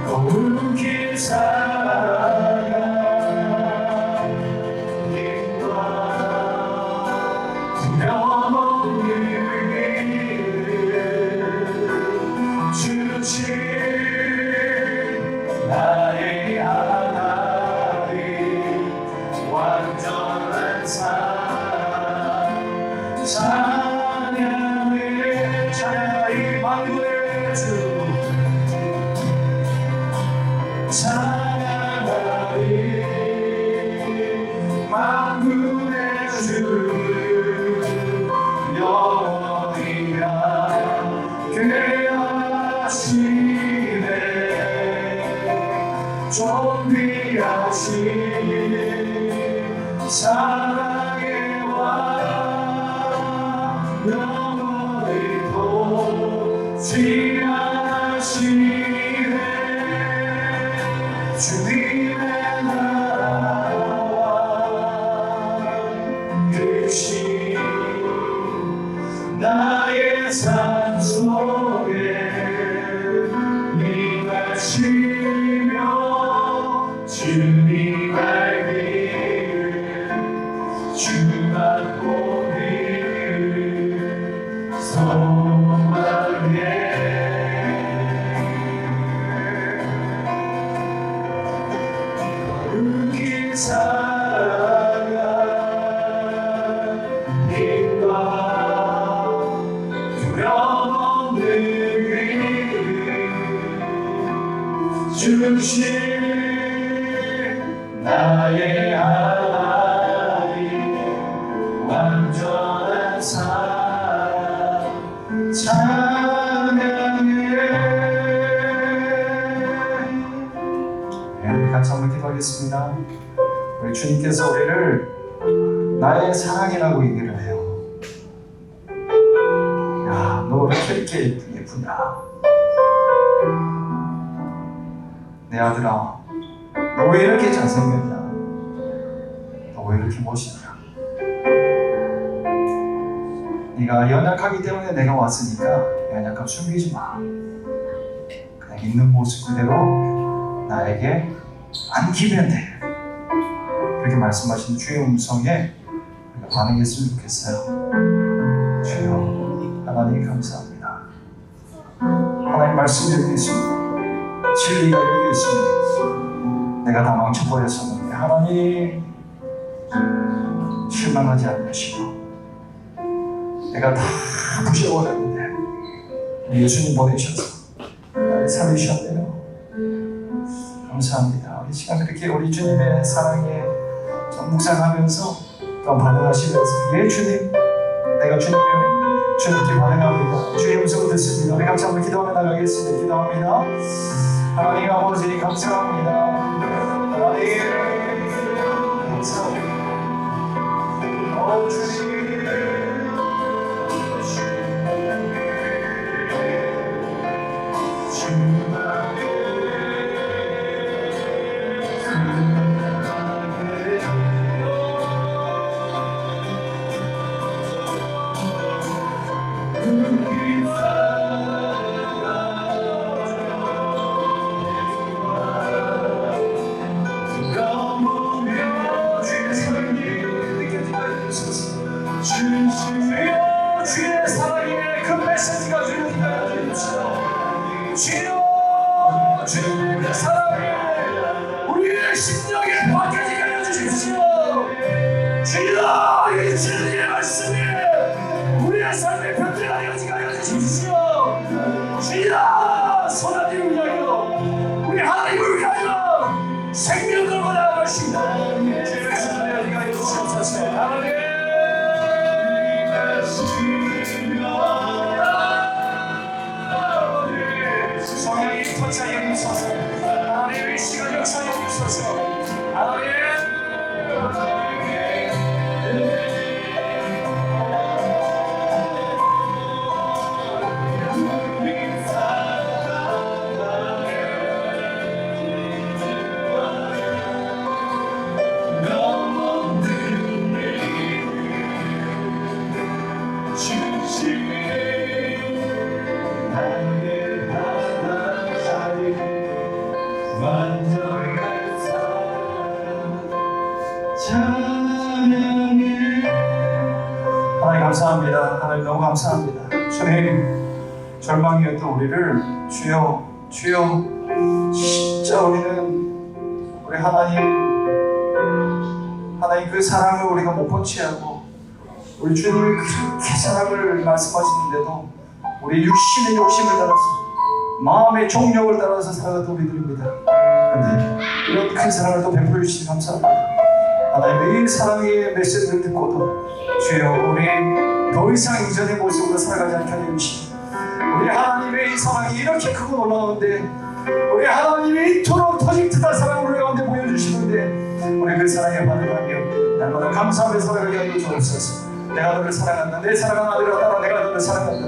거룩히 지나시네 주님의 나라와 뜻이 나의 삶 속에 임하시며 주님 알기를 주만 보기를 소망해 거룩히 살아가 힘과 두려움 없는 주신 나의 하나님 완전한 사랑 찬양해. 우리 같이 한번 기도하겠습니다. 우리 주님께서 우리를 나의 사랑이라고 얘기를 해요. 야, 너 왜 이렇게 예쁘냐? 내 아들아, 너 왜 이렇게 잘생겼냐? 너 왜 이렇게 멋있냐? 네가 연약하기 때문에 내가 왔으니까 연약함 숨기지 마. 그냥 있는 모습 그대로 나에게 안기면 돼. 그렇게 말씀하신 주의 음성에 우리가 반응했으면 좋겠어요. 주여, 하나님 감사합니다. 하나님 말씀 여기 있습니다. 진리가 여기 있습니다. 내가 다 망쳐버렸었는데 하나님 실망하지 않으시고 내가 다 부셔버렸는데 예수님 보내셔서 나를 살리셨네요. 감사합니다. 이 시간 이렇게 우리 주님의 사랑에 좀 묵상하면서 또 반응하시면서 예 주님, 내가 주님께 반응합니다. 주의 음성을 듣습니다. 우리 같이 한번 기도하며 나가겠습니다. 기도합니다. 하나님 아버지 감사합니다. 하나님 감사합니다. 주님 주의 사랑의 그 메시지가 주님께 주십시오. 주여, 주의 사랑에 우리의 심령에 박혀지게 하여 주십시오. 주여, 이 진리의 말씀이 우리의 삶에 변화하게 하여 주십시오. 주여, 선하님을 위하여 우리 하나님을 위하여 생명을 걸고 나아가십니다. 주의 말씀을 하여 주시옵소서. 하나님 성령이 터치하여 주소서. 하나님 이 시간 역사하여 주소서. 하나님 하나님 감사합니다. 하나님 너무 감사합니다. 주님, 절망이었던 우리를 주여 진짜 우리 하나님 그 사랑을 우리가 못 본 채하고 우리 주님이 그렇게 사랑을 말씀하시는데도 우리 육신의 욕심을 따라서 마음의 종력을 따라서 살아가던 우리들입니다. 그런데 이런 큰 사랑을 또 베풀어 주시니 감사합니다. 하나님의 이 사랑의 메시지를 듣고도 주여 우리 더 이상 이전의 모습으로 살아가지 않게 하여 주시니 우리 하나님의 이 사랑이 이렇게 크고 놀라운데 우리 하나님이 이토록 터질듯한 사랑을 우리 가운데 보여주시는데 우리 그 사랑에 반응하며 날마다 감사하며 살아가게 하여 주옵소서. 내가 너를 사랑한다. 내 사랑하는 아들아 따라 내가 너를 사랑한다.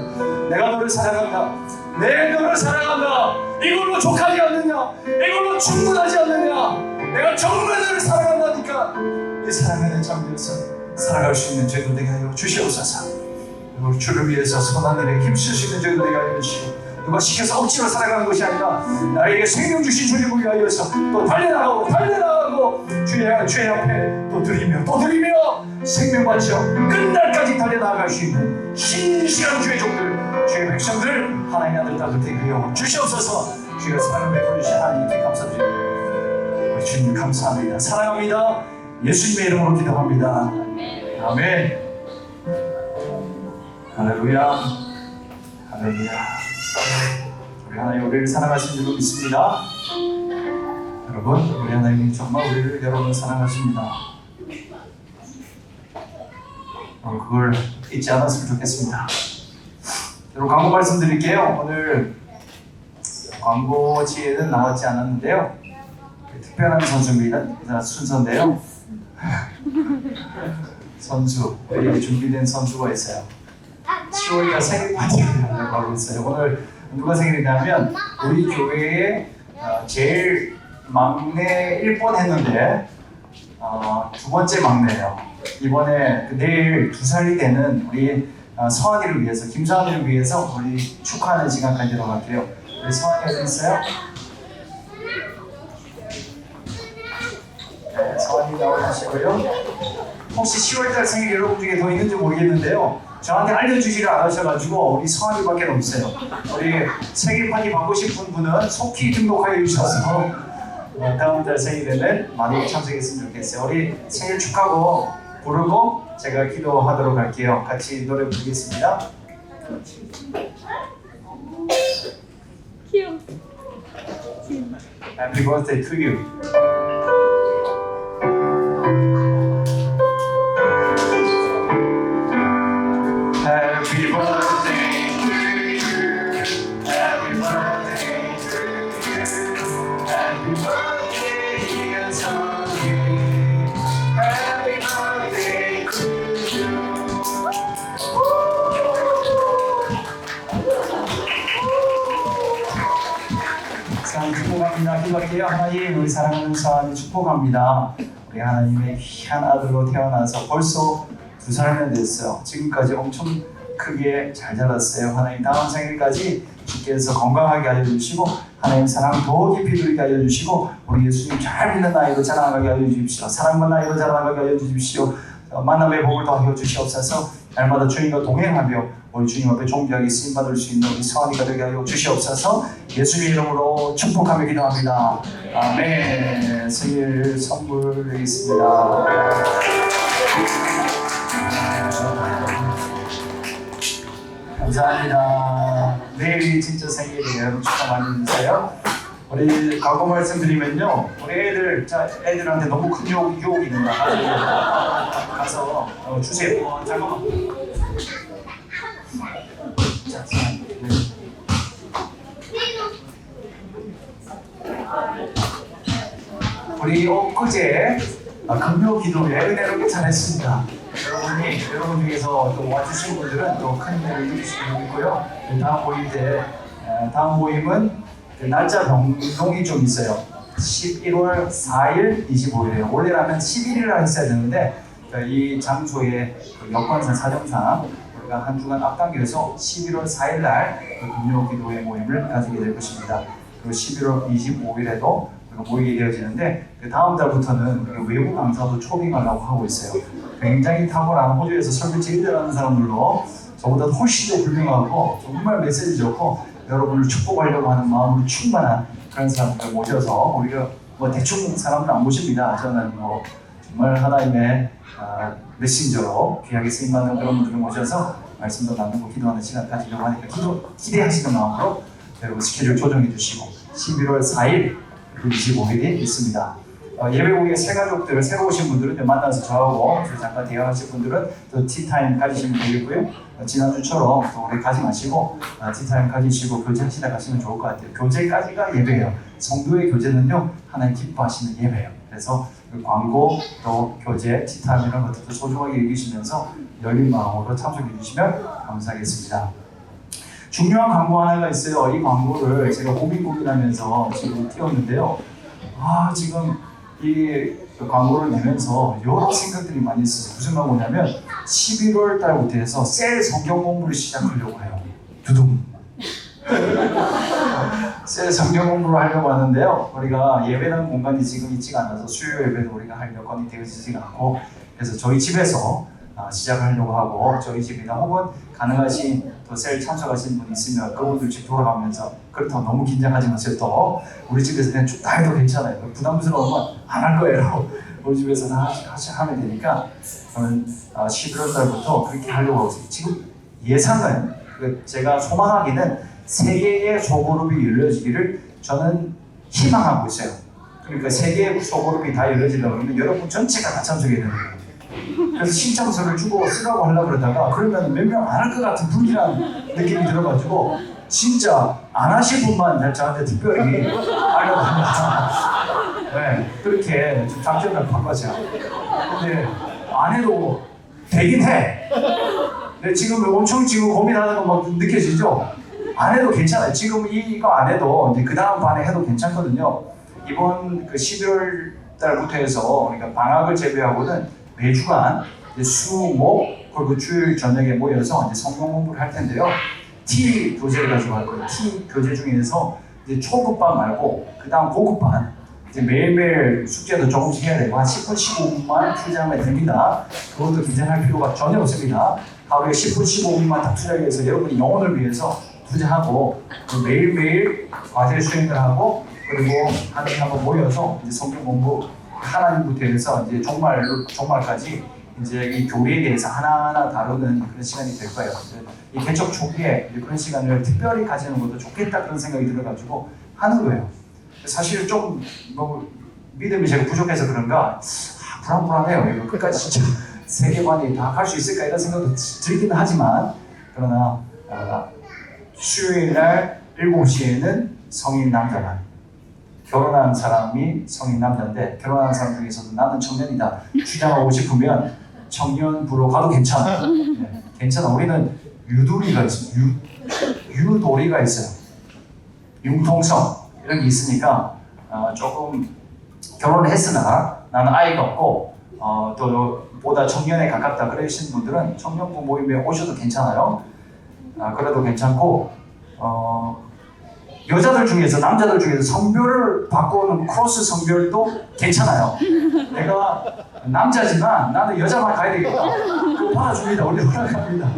내가 너를 사랑한다. 내 너를 사랑한다. 이걸로 족하지 않느냐? 이걸로 충분하지 않느냐? 내가 정말 너를 사랑한다니까. 이 사랑하는 잠들어서 살아갈 수 있는 죄도 되게 하여 주시옵소서. 그리고 주를 위해서 선한 일에 힘쓸 수 있는 죄도 되게 하여 주시고, 누가 시켜서 억지로 살아가는 것이 아니라 나에게 생명 주신 주님을 위하여서 또 달려나가고 주의 앞에 또 드리며 생명 바쳐 끝날까지 달려나갈 수 있는 신실한 주의 종들, 주의 백성들 하나님의 아들 딸들 되게 하여 주시옵소서. 주의 사랑을 베풀으신 하나님께 감사드립니다. 우리 주님 감사합니다. 사랑합니다. 예수님의 이름으로 기도합니다. 아멘. 할렐루야. 할렐루야. 우리 하나님 우리를 사랑하시는 줄 믿습니다. 여러분, 우리 하나님이 정말 우리를 여러분을 사랑하십니다. 그걸 잊지 않았으면 좋겠습니다. 여러분, 광고 말씀드릴게요. 오늘 광고지에는 나왔지 않았는데요. 특별한 선수입니다. 순서인데요. 선수, 우리 준비된 선수가 있어요. 10월달 생일 파티를 하고 있어요. 오늘 누가 생일이냐면 우리 교회에 제일 막내 1번 했는데 두 번째 막내예요. 이번에 내일 2살이 되는 우리 서한이를 위해서, 김서한이를 위해서 우리 축하하는 시간 가지러 갈게요. 우리 서한이 어디 있어요? 네, 서한이 나와주시고요. 혹시 10월달 생일 여러분 중에 더 있는지 모르겠는데요. 저한테 알려주지를 않으셔가지고 우리 서한이밖에 없어요. 우리 생일 파티 받고 싶은 분은 속히 등록하여 주셔서 다음 달 생일에는 많이 참석했으면 좋겠어요. 우리 생일 축하하고 부르고 제가 기도하도록 할게요. 같이 노래 부르겠습니다. 귀여워. Happy birthday to you. Happy birthday to you. Happy birthday to you. Happy birthday, dear Sonny. Happy birthday to you. 사랑 축복합니다. 기도할게요. 하나님, 우리 사랑하는 사람이 축복합니다. 우리 하나님의 귀한 아들로 태어나서 벌써 2살이나 됐어요. 지금까지 엄청 크게 잘 자랐어요. 하나님, 다음 생일까지 주께서 건강하게 알려주시고 하나님 사랑 더 깊이 누리게 알려주시고 우리 예수님 잘 믿는 나이로 자라나가게 알려주십시오. 사랑만 나이로 자라나가게 알려주십시오. 만남의 복을 더하여 주시옵소서. 날마다 주님과 동행하며 우리 주님 앞에 존귀하게 쓰임받을 수 있는 우리 서한이가 되게 하여 주시옵소서. 예수님의 이름으로 축복하며 기도합니다. 아멘. 생일 선물 드리겠습니다. 감사합니다. 내일이 진짜 생일이에요. 여러분 축하 많이 해주세요. 우리 광고 말씀드리면요, 우리 애들한테 너무 큰 유혹이 된다. 가서 주세요. 잠깐만. 자, 우리 엊그제 금요 기도회 은혜롭게 잘했습니다. 여러분 중에서 또 와주신 분들은 또 큰 은혜를 입으시고 있고요. 다음 모임은 날짜 변동이 좀 있어요. 11월 4일, 25일이에요. 원래라면 11일날 했어야 되는데 이 장소의 여건상 사정상 우리가 한 주간 앞당겨서 11월 4일날 금요 기도회 모임을 가지게 될 것입니다. 그리고 11월 25일에도 모이게 되어지는데 그 다음 달부터는 외부 강사도 초빙하려고 하고 있어요. 굉장히 탁월한 호주에서 설교 제일 잘하는 사람들로 저보다 훨씬 더 훌륭하고 정말 메시지 좋고 여러분을 축복하려고 하는 마음으로 충만한 그런 사람들 모셔서 우리가 대충 사람들 안 모십니다. 저는 정말 하나님의 메신저로 귀하게 쓰임받는 그런 분들을 모셔서 말씀도 나누고 기도하는 시간 가지려고 하니까 기대하시는 마음으로 여러분 스케줄 조정해 주시고 11월 4일 25일이 있습니다. 예배국에 새 가족들 새로 오신 분들은 만나서 저하고 잠깐 대화하실 분들은 또 티타임 가지시면 되겠고요. 지난주처럼 또 우리 가지 마시고 티타임 가지시고 교제하시다 가시면 좋을 것 같아요. 교제까지가 예배예요. 성도의 교제는요 하나님 기뻐하시는 예배예요. 그래서 그 광고 또 교제 티타임 이런 것들도 소중하게 여기시면서 열린 마음으로 참석해 주시면 감사하겠습니다. 중요한 광고 하나가 있어요. 이 광고를 제가 고민하면서 지금 띄웠는데요. 지금 이 광고를 내면서 여러 생각들이 많이 있어서 무슨 광고냐면 11월 달부터 해서 셀 성경 공부를 시작하려고 해요. 두둥. 셀 성경 공부를 하려고 하는데요. 우리가 예배라는 공간이 지금 있지가 않아서 수요 예배도 우리가 할 여건이 되어지지가 않고, 그래서 저희 집에서 시작하려고 하고, 저희 집이나 혹은 가능하신 또 셀 참석하신 분 있으면 그분들 집 돌아가면서, 그렇다고 너무 긴장하지 마세요. 또 우리 집에서 그냥 쭉 다 해도 괜찮아요. 부담스러우면 안 할 거예요. 우리 집에서는 하면 되니까 저는 11월 달부터 그렇게 하려고 하고 있어요. 지금 예상은 제가 소망하기는 3개의 소그룹이 열려지기를 저는 희망하고 있어요. 그러니까 3개의 소그룹이 다 열려지려고 하면 여러분 전체가 다 참석해야 되는 거예요. 그래서 신청서를 주고 쓰라고 하려고 그러다가 그러면 몇 명 안 할 것 같은 불길한 느낌이 들어가지고 진짜 안 하실 분만 저한테 특별히 하려고 합니다. 네, 그렇게 좀 장점을 바꿔서. 근데 안 해도 되긴 해. 근데 지금 엄청 지금 고민하는 거 막 느껴지죠? 안 해도 괜찮아요. 지금 이거 안 해도 이제 그 다음 반에 해도 괜찮거든요. 이번 그 11월 달부터 해서 그러니까 방학을 제외하고는 매주간 수, 목, 그리고 주일 저녁에 모여서 이제 성경 공부를 할 텐데요. T 교재를 가지고 할 거예요. T 교재 중에서 이제 초급반 말고 그 다음 고급반 이제 매일매일 숙제도 조금씩 해야 되고 한 10분, 15분만 투자하면 됩니다. 그것도 긴장할 필요가 전혀 없습니다. 하루에 10분, 15분만 딱 투자해서 여러분이 영혼을 위해서 투자하고 매일매일 과제 수행을 하고 그리고 한번 모여서 이제 성경 공부 하나님부터 해서 이제 종말까지 이제 이 교리에 대해서 하나하나 다루는 그런 시간이 될 거예요. 이 개척 초기에 그런 시간을 특별히 가지는 것도 좋겠다 그런 생각이 들어가지고 하는 거예요. 사실 좀 믿음이 제가 부족해서 그런가 불안해요. 이거 끝까지 진짜 세계관이 다 갈 수 있을까 이런 생각도 들기는 하지만 그러나 수요일 날 7시에는 성인 남자만 결혼한 사람이 성인 남자인데 결혼한 사람 중에서도 나는 청년이다 주장하고 싶으면 청년부로 가도 괜찮아. 네, 괜찮아. 우리는 유도리가 있어요. 유도리가 있어요. 융통성 이런 게 있으니까 조금 결혼을 했으나 나는 아이가 없고 또 보다 청년에 가깝다 그러신 분들은 청년부 모임에 오셔도 괜찮아요. 그래도 괜찮고 여자들 중에서 남자들 중에서 성별을 바꾸는 크로스 성별도 괜찮아요. 내가 남자지만 나는 여자만 가야 되겠다. 그거 받아줍니다. 우리 허락합니다.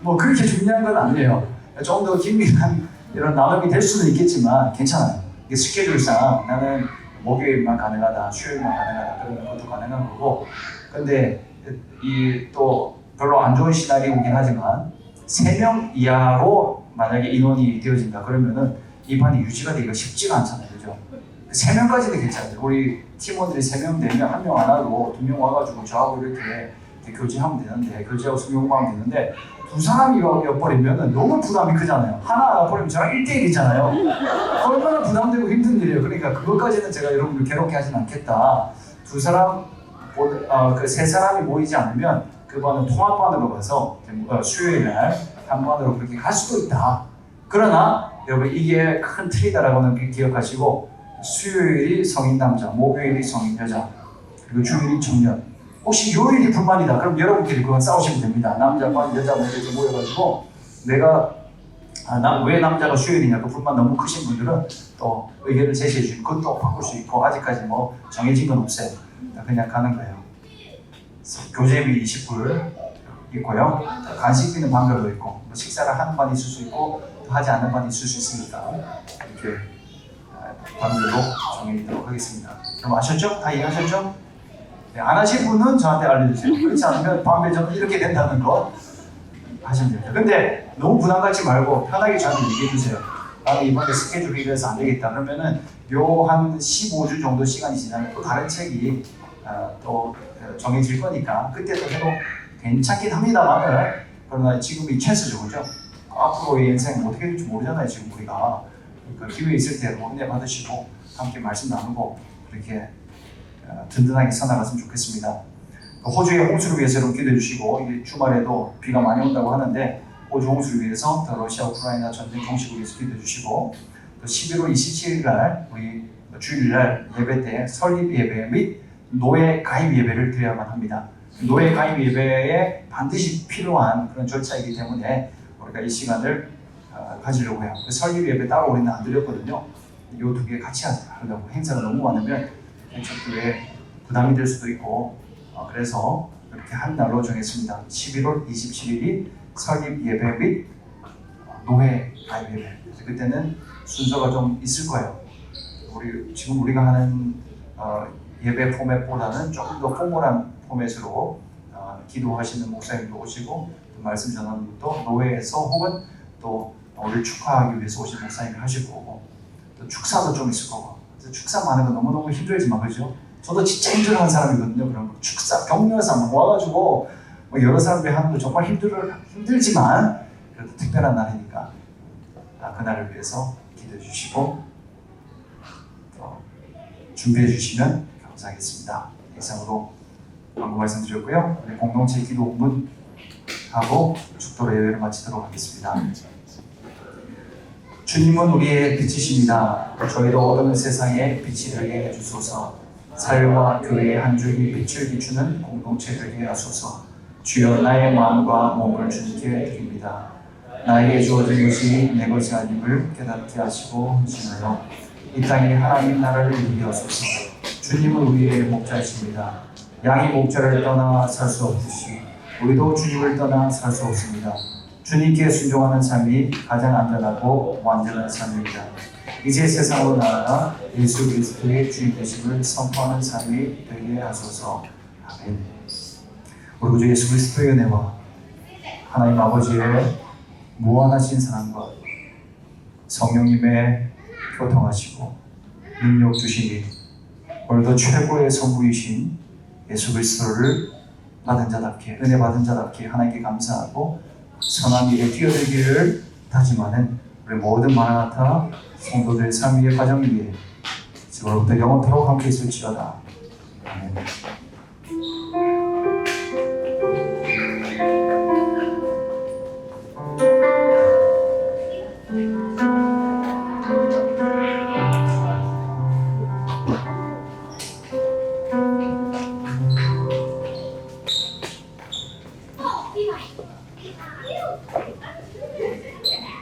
뭐 그렇게 중요한 건 아니에요. 좀 더 긴밀한 이런 나눔이 될 수는 있겠지만 괜찮아요. 이게 스케줄상 나는 목요일만 가능하다, 수요일만 가능하다 그러면 그것도 가능한 거고. 근데 이 또 별로 안 좋은 시나리오이긴 하지만 3명 이하로 만약에 인원이 되어진다 그러면은 이 반이 유지가 되기가 쉽지가 않잖아요. 그죠? 3명까지도 괜찮아요. 우리 팀원들이 3명 되면 1명 안 하고 2명 와가지고 저하고 이렇게 교제하면 되는데 교제하고 성경공부하면 되는데 2사람이 엮어버리면 너무 부담이 크잖아요. 하나 버리면 저랑 1대1이잖아요. 얼마나 부담되고 힘든 일이에요. 그러니까 그것까지는 제가 여러분들 괴롭게 하진 않겠다. 2사람, 그 3사람이 모이지 않으면 그 반은 통합반으로 가서 수요일 날 한 반으로 그렇게 갈 수도 있다. 그러나 여러분 이게 큰 틀이다라고는 기억하시고 수요일이 성인 남자, 목요일이 성인 여자, 그리고 주일이 청년. 혹시 요일이 불만이다. 그럼 여러분끼리 그건 싸우시면 됩니다. 남자반, 여자반 이렇게 모여가지고 내가 왜 남자가 수요일이냐 그 불만 너무 크신 분들은 또 의견을 제시해 주시고 그것도 바꿀 수 있고 아직까지 뭐 정해진 건 없어요. 그냥 가는 거예요. 교재비 20불 있고요. 간식비는 반별로 있고 뭐 식사를 하는 반이 있을 수 있고 하지 않는 반이 있을 수 있으니까 이렇게 반별로 정해있도록 하겠습니다. 그럼 아셨죠? 다 이해하셨죠? 네, 안 하신 분은 저한테 알려주세요. 그렇지 않으면 반배정은 이렇게 된다는 거 하시면 됩니다. 근데 너무 부담 갖지 말고 편하게 저한테 얘기해 주세요. 나는 이번에 스케줄이 이래서 안 되겠다. 그러면은 요 한 15주 정도 시간이 지나면 또 다른 책이 또 정해질 거니까 그때 또 해도 괜찮긴 합니다만 그러나 지금이 찬스죠. 그죠? 앞으로의 인생 어떻게 될지 모르잖아요. 지금 우리가 그러니까 기회 있을 때 은혜 받으시고 함께 말씀 나누고 그렇게 든든하게 살아갔으면 좋겠습니다. 호주의 홍수를 위해서 여러분 기도해 주시고 이게 주말에도 비가 많이 온다고 하는데 호주 홍수를 위해서 또 러시아 우크라이나 전쟁 종식을 위해서 기도해 주시고 또 11월 27일 날 우리 주일날 예배 때 설립 예배 및 노예 가입 예배를 드려야만 합니다. 노예 가입 예배에 반드시 필요한 그런 절차이기 때문에 우리가 이 시간을 가지려고 해요. 설립 예배 따로 우리는 안 드렸거든요. 이 두 개 같이 하려고. 행사가 너무 많으면 개척교회에 부담이 될 수도 있고 그래서 이렇게 한 날로 정했습니다. 11월 27일이 설립 예배 및 노예 가입 예배. 그때는 순서가 좀 있을 거예요. 지금 우리가 하는 예배 포맷보다는 조금 더 포멀한 포맷으로 기도하시는 목사님도 오시고 또 말씀 전하는 분도 노예에서 혹은 또 우리를 축하하기 위해서 오신 목사님이 하실 거고 또 축사도 좀 있을 거고. 그래서 축사 많은 건 너무너무 힘들지만 그죠? 저도 진짜 힘들어하는 사람이거든요. 그런 거 축사 격려사 막 와가지고 뭐 여러 사람들이 하는 거 정말 힘들지만 그래도 특별한 날이니까 그날을 위해서 기도해 주시고 또 준비해 주시면 감사하겠습니다. 이상으로 광고 말씀드렸고요. 공동체 기도 5분 하고 축도로 예배를 마치도록 하겠습니다. 주님은 우리의 빛이십니다. 저희도 어두운 세상에 빛이 되게 해주소서. 사회와 교회의 한 줄기 빛을 비추는 공동체 되게 하소서. 주여 나의 마음과 몸을 주님께 드립니다. 나에게 주어진 것이 내 것이 아님을 깨닫게 하시고 주시며 이 땅에 하나님 나라를 이루게 하소서. 주님은 우리의 목자이십니다. 양이 목자를 떠나 살 수 없듯이 우리도 주님을 떠나 살 수 없습니다. 주님께 순종하는 삶이 가장 안전하고 완전한 삶입니다. 이제 세상으로 나아가 예수 그리스도의 주님 되심을 선포하는 삶이 되게 하소서. 아멘. 우리 구주 예수 그리스도의 은혜와 하나님 아버지의 무한하신 사랑과 성령님의 교통하시고 능력 주심이 오늘도 최고의 선부이신 예수 그리스도를 받은 자답게 은혜 받은 자답게 하나님께 감사하고 선한 일에 뛰어들기를 다짐하는 우리 모든 마라나타 성도들의 삶의 과정 위에 지금부터 영원토록 함께 있을지어다. 아멘.